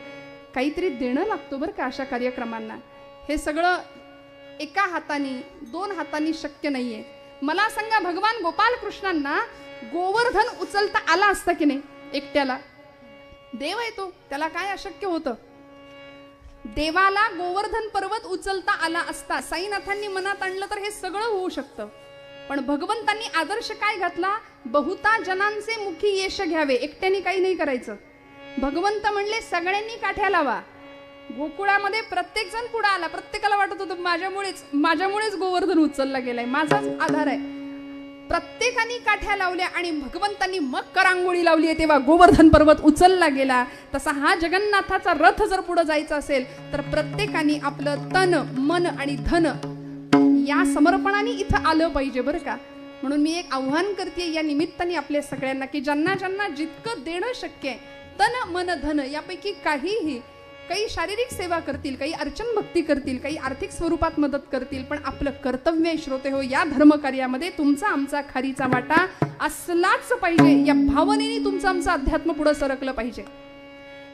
काहीतरी देणं लागतो बरं का अशा कार्यक्रमांना. हे सगळं एका हाताने 2 हातांनी शक्य नाहीये. मला सांगा, भगवान गोपालकृष्णांना गोवर्धन उचलता आला असता की नाही एकट्याला? देव आहे तो, त्याला काय अशक्य होतं? देवाला गोवर्धन पर्वत उचलता आला असता, साईनाथांनी मनात आणलं तर हे सगळं होऊ शकतं. पण भगवंतांनी आदर्श काय घातला? बहुता जनांचे मुखी यश घ्यावे, एकट्याने काही नाही करायचं. भगवंत म्हणले सगळ्यांनी काठ्या लावा. गोकुळामध्ये प्रत्येक जण पुढे आला, प्रत्येकाला वाटत होतं माझ्यामुळेच गोवर्धन उचलला गेलाय, माझाच आधार आहे. प्रत्येकाने काठ्या लावल्या आणि भगवंतांनी मग करांगोळी लावली आहे, तेव्हा गोवर्धन पर्वत उचलला गेला. तसा हा जगन्नाथाचा रथ जर पुढे जायचा असेल तर प्रत्येकाने आपलं तन, मन आणि धन या समर्पणाने इथं आलं पाहिजे बरं का. म्हणून मी एक आव्हान करते या निमित्ताने आपल्या सगळ्यांना की ज्यांना ज्यांना जितकं देणं शक्य आहे, तन मन धन यापैकी काहीही, काही शारीरिक सेवा करतील, काही अर्चन भक्ती करतील, काही आर्थिक स्वरूपात मदत करतील, पण आपलं कर्तव्य श्रोते हो या धर्मकार्यामध्ये तुमचा आमचा खारीचा वाटा असलाच पाहिजे. या भावनेने तुमचं आमचं अध्यात्म पुढे सरकलं पाहिजे.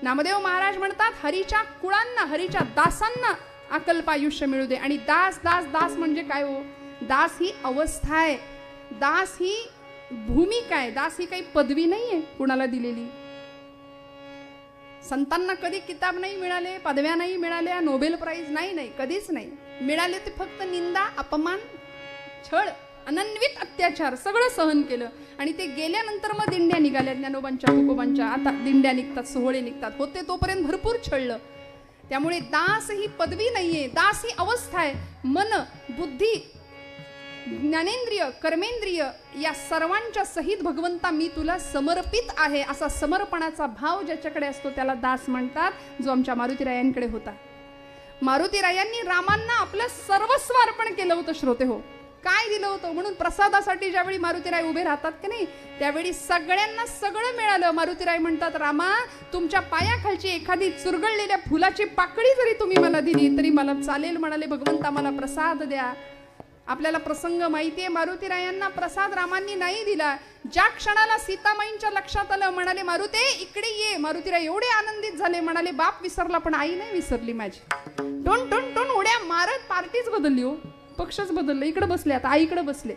नामदेव महाराज म्हणतात, हरीच्या कुळांना, हरीच्या दासांना अकल्प आयुष्य मिळू दे. आणि दास दास दास म्हणजे काय हो? दास ही अवस्था आहे, दास ही भूमिका आहे, दास ही काही पदवी नाहीये कुणाला दिलेली. संतांना कधी किताब नाही मिळाले, पदव्या नाही मिळाल्या, नोबेल प्राइज नाही, कधीच नाही मिळाले. ते फक्त निंदा, अपमान, छळ, अनन्वित अत्याचार सगळं सहन केलं. आणि ते गेल्यानंतर मग दिंड्या निघाल्या, ज्ञानोबांच्या, तुकोबांच्या. आता दिंड्या निघतात, सोहळे निघतात. होते तोपर्यंत भरपूर छळलं. त्यामुळे दास ही पदवी नाहीये, दास ही अवस्था आहे. मन, बुद्धी, ज्ञानेंद्रिय, कर्मेंद्रिय या सर्वांच्या सहित भगवंता मी तुला समर्पित आहे असा समर्पणाचा भाव ज्याच्याकडे असतो त्याला दास म्हणतात, जो आमच्या मारुतीरायांकडे होता. मारुतीरायांनी रामांना आपलं सर्वस्व अर्पण केलं होतं श्रोते हो. काय दिलं होतं? म्हणून प्रसादासाठी ज्यावेळी मारुतीराय उभे राहतात की नाही त्यावेळी सगळ्यांना सगळं मिळालं. मारुतीराय म्हणतात, रामा तुमच्या पायाखालची एखादी चुरगळलेल्या फुलाची पाकळी जरी तुम्ही मला दिली तरी मला चालेल. म्हणाले भगवंता मला प्रसाद द्या. आपल्याला प्रसंग माहितीये, मारुतीरायांना प्रसाद रामांनी नाही दिला. ज्या क्षणाला सीतामाईंच्या लक्षात आलं, म्हणाले मारुते इकडे ये. मारुतीराय एवढे आनंदित झाले, म्हणाले बाप विसरला पण आई नाही विसरली माझी. टोन टोन टोन उड्या मारत पार्टीच बदलली हो, पक्षच बदललं. इकडे बसले, आता आईकडे बसले.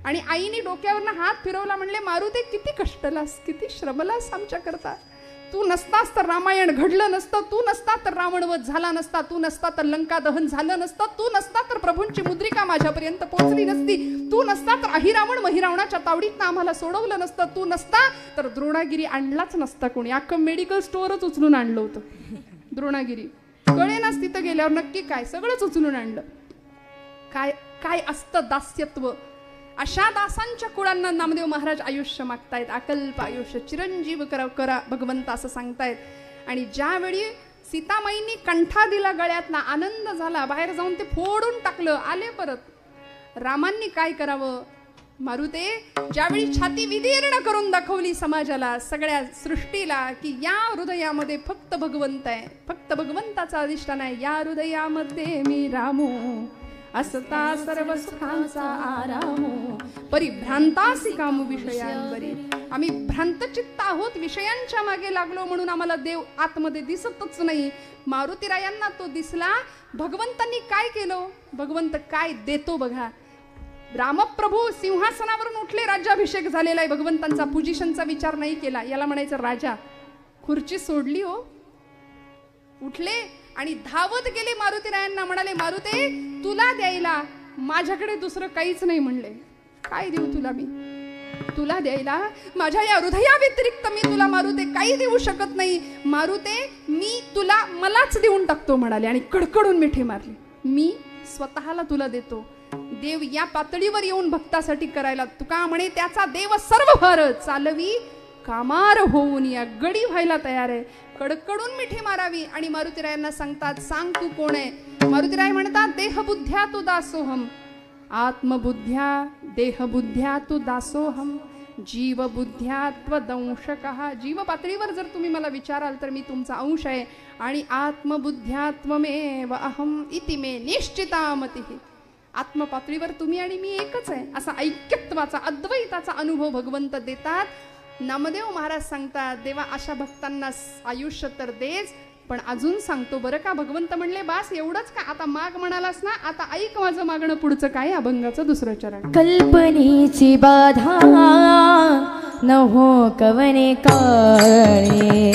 आणि आईने डोक्यावरनं हात फिरवला, म्हणले मारुते किती कष्टलास, किती श्रमलास आमच्या करता. तू नसतास तर रामायण घडलं नसतं, तू नसता तर रावणवध झाला नसता, तू नसता तर लंका दहन झालं नसतं, तू नसता तर प्रभूंची मुद्रिका माझ्यापर्यंत पोहोचली नसती, तू नसता तर अहिरावण महिरावणाच्या तावडीत आम्हाला सोडवलं नसतं, तू नसता तर द्रोणागिरी आणलाच नसता कोणी. अख्खं मेडिकल स्टोअरच उचलून आणलं होतं द्रोणागिरी. कळेनाच तिथं गेल्यावर नक्की काय, सगळंच उचलून आणलं. काय काय असतं दास्यत्व. अशा दासांच्या कुळांना नामदेव महाराज आयुष्य मागतायत, अकल्प आयुष्य, चिरंजीव करा भगवंत असं सांगतायत. आणि ज्यावेळी सीतामाईंनी कंठा दिला गळ्यातला, आनंद झाला, बाहेर जाऊन ते फोडून टाकलं, आले परत. रामांनी काय करावं? मारुते ज्यावेळी छाती विदीर्ण करून दाखवली समाजाला, सगळ्या सृष्टीला, की या हृदयामध्ये फक्त भगवंत आहे, फक्त भगवंताचा अधिष्ठान आहे, या हृदयामध्ये मी रामू असता सर्व सुखांचा आराम परिभ्रांतासी काम विषयांवरी. आम्ही भ्रांतचित्त आहोत, विषयांच्या मागे लागलो म्हणून आम्हाला देव आतमध्ये दिसतच नाही. मारुतीरायांना तो दिसला. भगवंतांनी काय केलं, भगवंत काय देतो बघा. रामप्रभू सिंहासनावरून उठले, राज्याभिषेक झालेला आहे. भगवंतांचा पोझिशनचा विचार नाही केला. याला म्हणायचं राजा. खुर्ची सोडली हो, उठले आणि धावत गेले मारुतीरायांना. म्हणाले मारुते तुला द्यायला माझ्याकडे दुसरं काहीच नाही. म्हणले काय देऊ तुला मी, तुला द्यायला माझ्या या हृदया व्यतिरिक्त मी तुला मारुते काही देऊ शकत नाही. मारुते मी तुला मलाच देऊन टाकतो म्हणाले आणि कडकडून मिठी मारली. मी स्वतःला तुला देतो. देव या पातळीवर येऊन भक्तासाठी करायला, तुका म्हणे त्याचा देव सर्व भार चालवी कामार होऊन या गडी व्हायला तयार आहे. कडकडून मिठी मारावी आणि मारुतीरायांना सांगतात सांग तू कोण आहे. मारुतीराय म्हणतात देहबुद्ध्या तू दासोहम, आत्मबुद्ध्या देहबुद्ध्या तू दासोहम, जीवबुद्ध्या त्वदंशकः. जीव पातळीवर जर तुम्ही मला विचाराल तर मी तुमचा अंश आहे आणि आत्मबुद्ध्या त्वमेव अहम इति मे निश्चिता मतिः. आत्मपातळीवर तुम्ही आणि मी एकच आहे असा ऐक्यत्वाचा अद्वैताचा अनुभव भगवंत देतात. नामदेव महाराज सांगतात देवा अशा भक्तांना आयुष्य तर देच, पण अजून सांगतो बरं का. भगवंत म्हणले बास एवढंच का, आता माग म्हणालास ना, आता ऐक माझं मागणं पुढचं काय. अभंगाचं दुसरं चरण.
कल्पनेची बाधा न हो कवने काळे,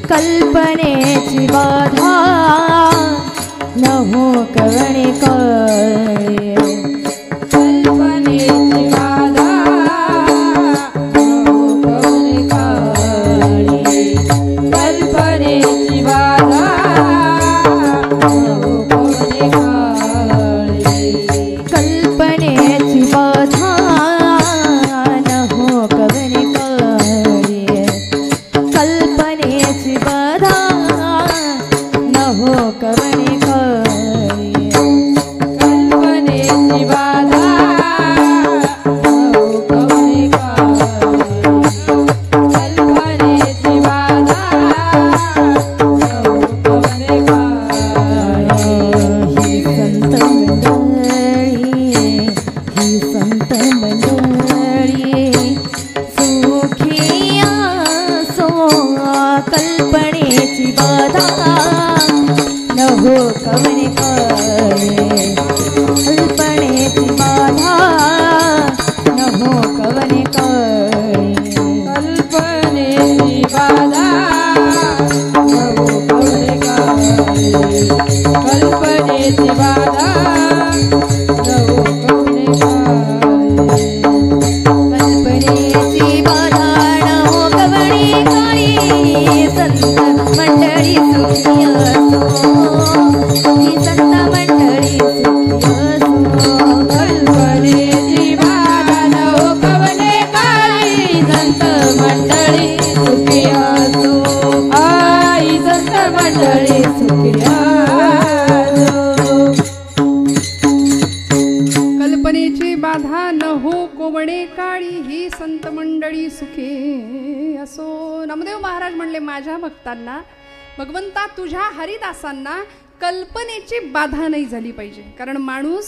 कल्पनेची बाधा न हो कवने काळे, कल्पनेची बाधा कल्पनेची बाधा कल्पनेची बाधा न हो कवने काळे, कल्पनेची बाधा न हो कवने काळे, कल्पनेची बाधा कल्पनेची बाधा न हो कवने काळे, कल्पनेची बाधा न हो कवने काळे, कल्पनेची बाधा न हो कवने काळे, कल्पनेची बाधा न हो कवने काळे, कल्पनेची बाधा न हो कवने काळे. संत मंडळी सुखी असो, ही संत मंडळी सुखी असो, कल्पनेची बाधा न हो कवने काळे. संत मंडळी सुखी असो, आई संत मंडळी सुखी असो.
कल्पनेची बाधा न हो कोवणे काळी, ही संत मंडळी सुखी असो. नामदेव महाराज म्हणले माझ्या भक्तांना, भगवंता तुझ्या हरिदासांना कल्पनेची बाधा नाही झाली पाहिजे. कारण माणूस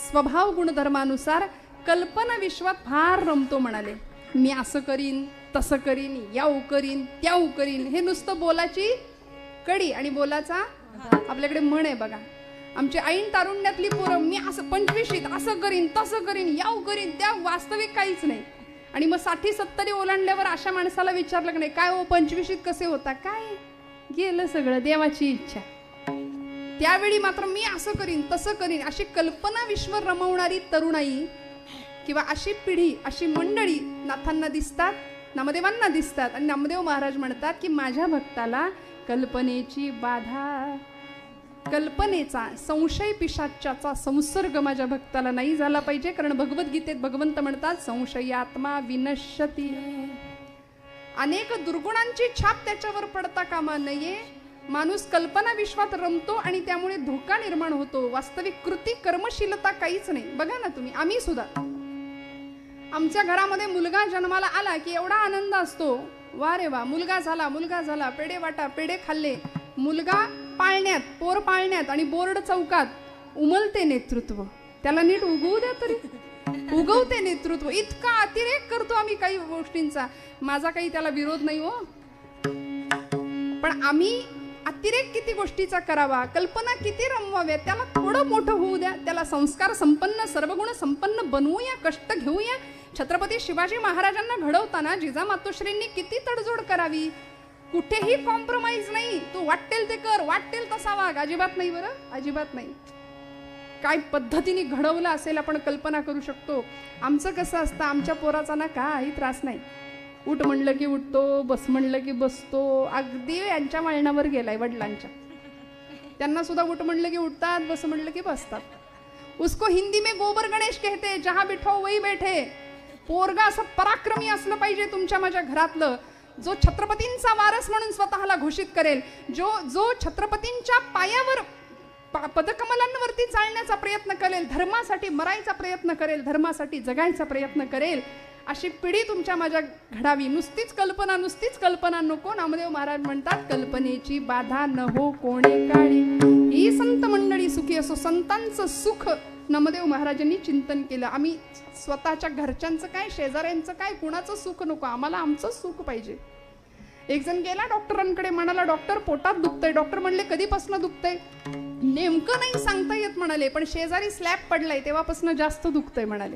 स्वभाव गुणधर्मानुसार कल्पना विश्वात फार रमतो. म्हणाले मी असं करीन तसं करीन, याऊ करीन त्याऊ करीन. हे नुसतं बोलाची कडी आणि बोलाचा आपल्याकडे म्हण आहे बघा. आमची ऐन तारुण्यातली पोरं मी असं 25शीत असं करीन तसं करीन याऊ करीन, त्या वास्तविक काहीच नाही. आणि मग 60-70 ओलांडल्यावर अशा माणसाला विचारलं नाही काय हो 25शीत कसे होता, काय गेलं सगळं देवाची इच्छा. त्यावेळी मात्र मी असं करीन तसं करीन अशी कल्पना विश्व रमवणारी तरुणाई किंवा अशी पिढी अशी मंडळी नाथांना दिसतात, नामदेवांना दिसतात. आणि नामदेव महाराज म्हणतात की माझ्या भक्ताला कल्पनेची बाधा, कल्पनेचा संशय पिशाच्याचा संसर्ग माझ्या भक्ताला नाही झाला पाहिजे. कारण भगवद्गीतेत भगवंत म्हणतात संशयात्मा विनश्यती. अनेक दुर्गुणांची छाप त्याच्यावर पडता कामा नये. माणूस कल्पना विश्वात रमतो आणि त्यामुळे धोका निर्माण होतो. वास्तविक कृती कर्मशीलता काहीच नाही. बघा ना तुम्ही, आम्ही सुद्धा आमच्या घरामध्ये मुलगा जन्माला आला की एवढा आनंद असतो, वा रे वा मुलगा झाला मुलगा झाला, पेढे वाटा पेढे खाल्ले. मुलगा पाळण्यात पोर पाळण्यात आणि बोर्ड चौकात उमलते नेतृत्व, त्याला नीट उगवू द्या तरी, उगवते नेतृत्व. इतका अतिरेक करतो आम्ही काही गोष्टींचा. माझा काही त्याला विरोध नाही हो, पण आम्ही अतिरेक किती गोष्टीचा करावा, कल्पना किती रमवाव्या, त्याला थोडं मोठं होऊ द्या, त्याला संस्कार संपन्न सर्वगुण संपन्न बनवूया, कष्ट घेऊया. छत्रपती शिवाजी महाराजांना घडवताना जिजामातोश्रींनी किती तडजोड करावी, कुठेही कॉम्प्रोमाइज नाही. तू वाटेल ते कर, वाटेल तसा वाग, अजिबात नाही बरं, अजिबात नाही. काय पद्धतीने घडवलं असेल आपण कल्पना करू शकतो. आमचं कसं असतं, आमच्या पोराचा ना काही त्रास नाही, उठ म्हणलं की उठतो, बस म्हणलं की बसतो. अगदी यांच्या वळणावर गेलाय वडिलांच्या, त्यांना सुद्धा उठ म्हणलं की उठतात, बस म्हणलं की बसतात. उसको हिंदी में गोबर गणेश कहते, जहां बिठाओ वही बैठे. पोरगा असं पराक्रमी असलं पाहिजे तुमच्या माझ्या घरातलं, जो छत्रपतींचा वारस म्हणून स्वतःला घोषित करेल, जो छत्रपतींच्या पायावर पदकमलांवरती चालण्याचा प्रयत्न करेल, धर्मासाठी मरायचा प्रयत्न करेल, धर्मासाठी जगायचा प्रयत्न करेल. अशी पिढी तुमच्या माझ्या घडावी. नुसतीच कल्पना नको. नामदेव महाराज म्हणतात, कल्पनेची बाधा न हो कोणे काळी, ही संत मंडळी सुखी असो. संतांचं सुख नामदेव महाराजांनी चिंतन केलं. आम्ही स्वतःच्या घरच्यांचं काय, शेजाऱ्यांचं काय, कुणाचं सुख नको, आम्हाला आमचं सुख पाहिजे. एक जण गेला डॉक्टरांकडे, म्हणाला डॉक्टर पोटात दुखतंय. डॉक्टर म्हणले कधीपासून दुखतंय? नेमकं नाही सांगता येत म्हणाले, पण शेजारी स्लॅब पडलाय तेव्हापासून जास्त दुखतंय म्हणाले.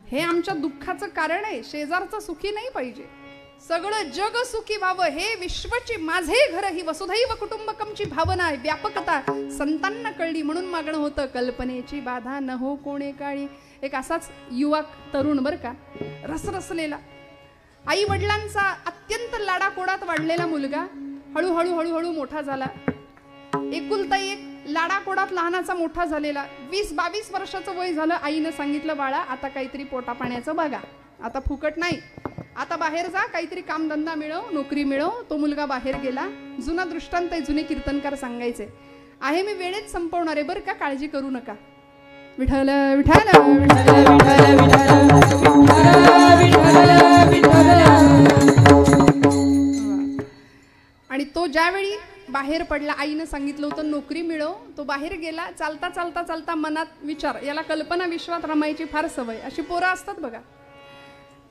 हे आमच्या दुःखाचं कारण आहे. शेजारचं सुखी नाही पाहिजे, सगळं जग सुखी व्हावं, हे विश्वची माझे घर ही वसुधैव कुटुंबकमची भावना आहे, व्यापकता संतांना कळली म्हणून मागणं होतं, कल्पनेची बाधा न हो कोणे काळी. एक असाच युवक तरुण बरं का, रसरसलेला, आई वडिलांचा अत्यंत लाडाकोडात वाढलेला मुलगा, हळूहळू मोठा झाला. एकुलता एक लाडाकोडात लहानाचा मोठा झालेला. 20-22 वर्षाचं वय झालं. आईनं सांगितलं, बाळा आता काहीतरी पोटा पाण्याचं बघा, आता फुकट नाही, आता बाहेर जा, काहीतरी कामधंदा मिळव, नोकरी मिळव. तो मुलगा बाहेर गेला. जुना दृष्टांत आहे, जुने कीर्तनकार सांगायचे आहे. मी वेळेत संपवणार आहे बरं का, काळजी करू नका. विठ्ठल विठ्ठल विठ्ठल विठ्ठल विठ्ठल. आणि तो ज्यावेळी बाहेर पडला, आईनं सांगितलं होतं नोकरी मिळव, तो बाहेर गेला. चालता चालता चालता मनात विचार, याला कल्पना विश्वात रमायची फार सवय. अशी पोरं असतात बघा,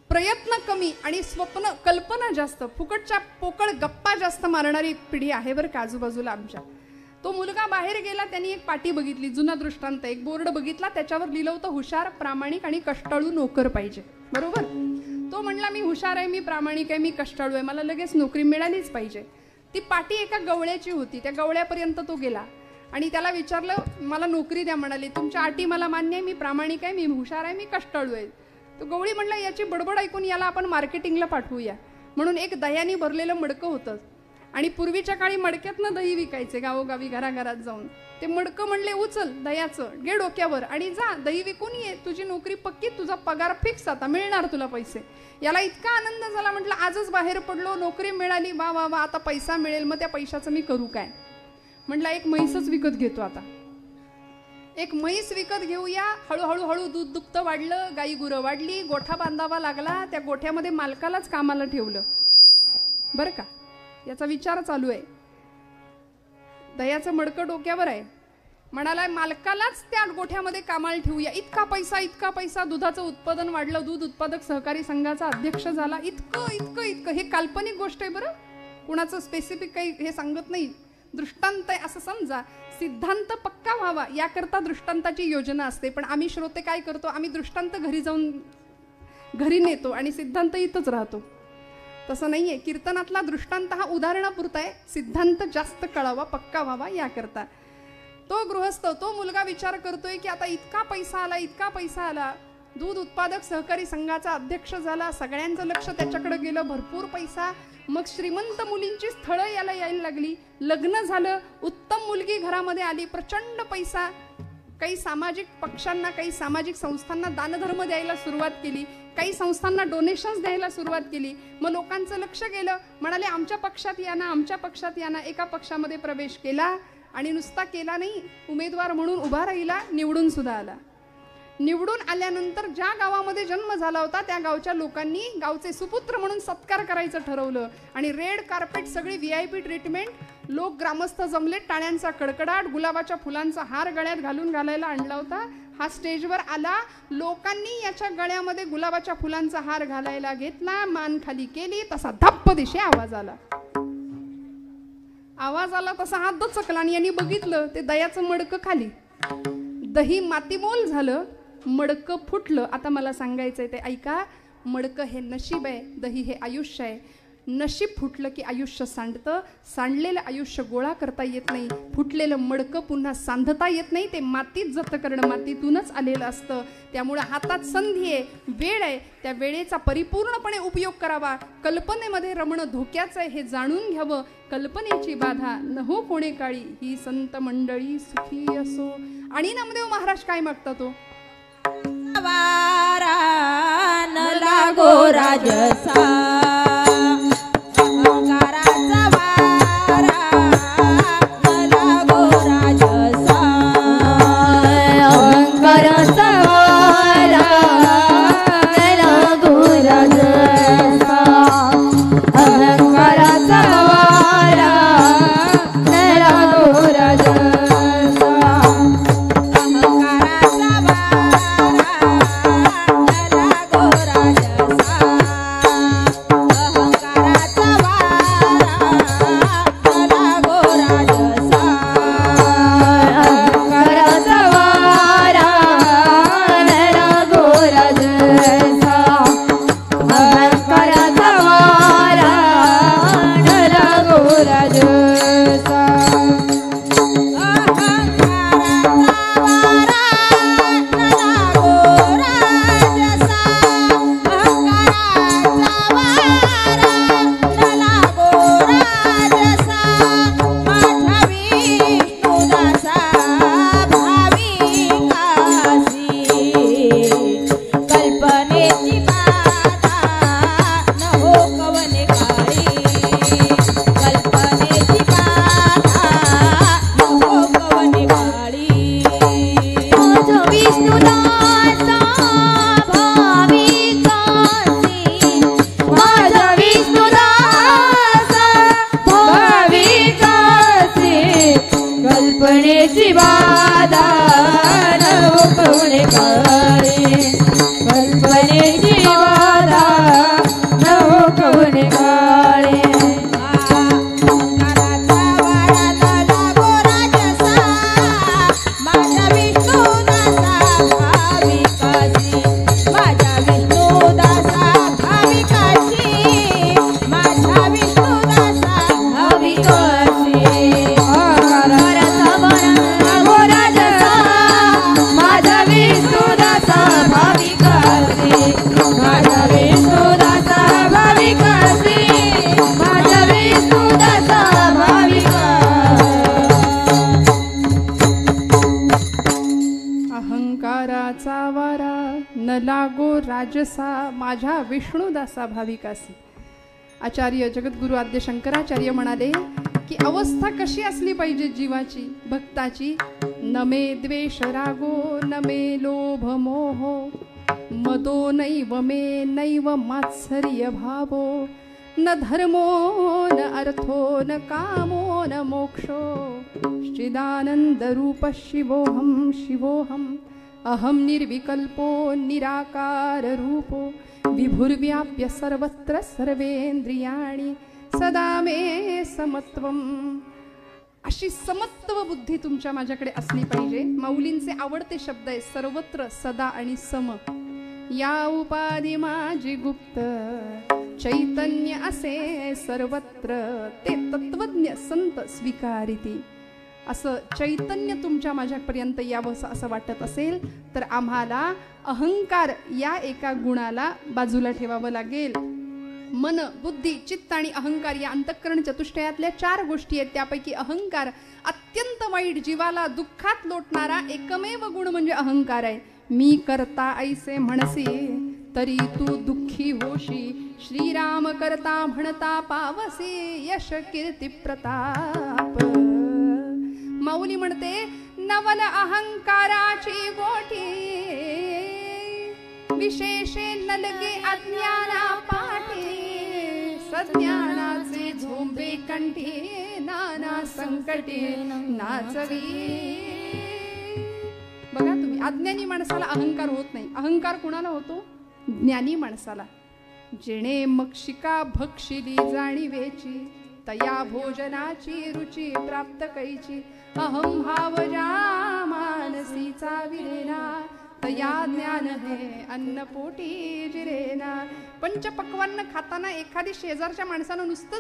प्रयत्न कमी आणि स्वप्न कल्पना जास्त, फुकटच्या पोकळ गप्पा जास्त मारणारी पिढी आहे बरं का आजूबाजूला आमच्या. तो मुलगा बाहेर गेला, त्यांनी एक पाटी बघितली, जुना दृष्टांत, एक बोर्ड बघितला, त्याच्यावर लिहिलं होतं, हुशार प्रामाणिक आणि कष्टाळू नोकर पाहिजे. बरोबर. तो म्हणला, मी हुशार आहे, मी प्रामाणिक आहे, मी कष्टाळू आहे, मला लगेच नोकरी मिळालीच पाहिजे. ती पाटी एका गवळ्याची होती. त्या गवळ्यापर्यंत तो गेला आणि त्याला विचारलं, मला नोकरी द्या. म्हणाले, तुमच्या अटी मला मान्य आहे, मी प्रामाणिक आहे, मी हुशार आहे, मी कष्टाळू आहे. तो गवळी म्हणला, याची बडबड ऐकून याला आपण मार्केटिंगला पाठवूया. म्हणून एक दह्याने भरलेलं मडकं होतं आणि पूर्वीच्या काळी मडक्यातनं दही विकायचे गावोगावी घराघरात जाऊन. ते मडकं म्हणले, उचल दह्याचं, घे डोक्यावर आणि जा, दही विकून ये, तुझी नोकरी पक्की, तुझा पगार फिक्स, आता मिळणार तुला पैसे. याला इतका आनंद झाला, म्हटलं आजच बाहेर पडलो, नोकरी मिळाली, वा वा वा, आता पैसा मिळेल, मग त्या पैशाचं मी करू काय. म्हटलं एक म्हैसच विकत घेतो, आता एक म्हैस विकत घेऊया. हळूहळू दूध दुभतं वाढलं, गाई गुरं वाढली, गोठा बांधावा लागला. त्या गोठ्यामध्ये मालकालाच कामाला ठेवलं बरं का. याचा विचार चालू आहे, दह्याचं मडकं डोक्यावर आहे, म्हणाला मालकालाच त्या गोठ्यामध्ये कामाला ठेवूया. इतका पैसा, दुधाचं उत्पादन वाढलं, दूध उत्पादक सहकारी संघाचा अध्यक्ष झाला. इतकं हे काल्पनिक गोष्ट आहे बरं, कुणाचं स्पेसिफिक काही हे सांगत नाही, दृष्टांत आहे असं समजा. सिद्धांत पक्का व्हावा याकरता दृष्टांताची योजना असते. पण आम्ही श्रोते काय करतो, आम्ही दृष्टांत घरी जाऊन घरी नेतो आणि सिद्धांत इथंच राहतो. तसं नाहीये. कीर्तनातला दृष्टांत हा उदाहरणापुरता आहे, सिद्धांत जास्त कळावा, पक्का व्हावा याकरता. तो गृहस्थ, तो मुलगा विचार करतोय की आता इतका पैसा आला, दूध उत्पादक सहकारी संघाचा अध्यक्ष झाला, सगळ्यांचं लक्ष त्याच्याकडे गेलं, भरपूर पैसा. मग श्रीमंत मुलींची स्थळं याला यायला लागली, लग्न झालं, उत्तम मुलगी घरामध्ये आली, प्रचंड पैसा. काही सामाजिक पक्षांना, काही सामाजिक संस्थांना दानधर्म द्यायला सुरुवात केली, काही संस्थांना डोनेशन्स द्यायला सुरुवात केली. मग लोकांचं लक्ष गेलं, म्हणाले आमच्या पक्षात या ना. एका पक्षामध्ये प्रवेश केला आणि नुसता केला नाही, उमेदवार म्हणून उभा राहिला, निवडून सुद्धा आला. निवडून आल्यानंतर ज्या गावामध्ये जन्म झाला होता त्या गावच्या लोकांनी गावचे सुपुत्र म्हणून सत्कार करायचं ठरवलं आणि रेड कार्पेट, सगळी VIP ट्रीटमेंट, लोक ग्रामस्थ जमले, टाळ्यांचा कडकडाट, गुलाबाच्या फुलांचा हार गळ्यात घालायला आणला होता. हा स्टेजवर आला, लोकांनी याच्या गळ्यामध्ये गुलाबाच्या फुलांचा हार घालायला घेतला, मान खाली केली, तसा धप्प दिशे आवाज आला तसा हात दचकला आणि यांनी बघितलं ते दह्याचं मडकं खाली, दही मातीमोल झालं, मडकं फुटलं. आता मला सांगायचंय ते ऐका. मडकं हे नशीब आहे, दही हे आयुष्य आहे. नशीब फुटलं की आयुष्य सांडतं, सांडलेलं आयुष्य गोळा करता येत नाही, फुटलेलं मडकं पुन्हा सांधता येत नाही, ते मातीत जतन करणं मातीतूनच आलेलं असतं. त्यामुळे हातात संधी आहे, वेळ आहे, त्या वेळेचा परिपूर्णपणे उपयोग करावा. कल्पनेमध्ये रमणं धोक्याचं आहे हे जाणून घ्यावं. कल्पनेची बाधा न हो कोणे काळी, ही संत मंडळी सुखी असो. आणि नामदेव महाराज काय मागतात तो,
वारा न लागो राजसा, अहंकाराचा वारा न लागो राजसा, अहंकाराचा वारा न लागो राजसा, अहंकाराचा वारा न लागो राजसा, अहंकाराचा
राजसा माझ्या विष्णुदासा भाविकासी. आचार्य जगद्गुरु आद्य शंकराचार्य म्हणाले की अवस्था कशी असली पाहिजे जीवाची, भक्ताची. न मे द्वेष रागो न मे लोभ मोहो, मदो नैव मे नैव मात्सर्य भावो, न धर्मो न अर्थो न कामो न मोक्षो, चिदानंद रूप शिवोहम शिवोहम, अहम निर्विकल्पो निराकार रूपो, विभुर्व्याप्य सर्वत्र सर्वेंद्रियाणि सदा मे समत्वम. अशी समत्व बुद्धी तुमच्या माझ्याकडे असली पाहिजे. माऊलींचे आवडते शब्द आहे सर्वत्र सदा आणि सम. या उपाधी माझी गुप्त चैतन्य असे सर्वत्र, ते तत्वज्ञ संत स्वीकारिती. असं चैतन्य तुमच्या माझ्यापर्यंत यावं असं वाटत असेल तर आम्हाला अहंकार या एका गुणाला बाजूला ठेवावं लागेल. मन, बुद्धी, चित्त आणि अहंकार या अंतःकरण चतुष्टयातल्या 4 गोष्टी आहेत. त्यापैकी अहंकार अत्यंत वाईट, जीवाला दुःखात लोटणारा एकमेव गुण म्हणजे अहंकार आहे. मी करता ऐसे म्हणसी तरी तू दुःखी होशी, श्रीराम करता म्हणता पावसी यश कीर्ती प्रताप. माऊली म्हणते नवल अहंकाराची गोठी, विशेषे नलगे अज्ञाना पाठी सज्ञानाचे झोंबे कंठी नाना संकटे नाचवी. बघा तुम्ही, अज्ञानी माणसाला अहंकार होत नाही. अहंकार कुणाला होतो? ज्ञानी माणसाला. जेणे मक्षिका भक्षिली जाणीवेची तया भोजनाची रुची प्राप्त कैची. अहम भाव ज्या मानसी चाविलेना तया ज्ञान हे अन्न पोटी जिरेना. पंचपक्वान्न खाताना एखादी शेजारच्या माणसानं नुसतं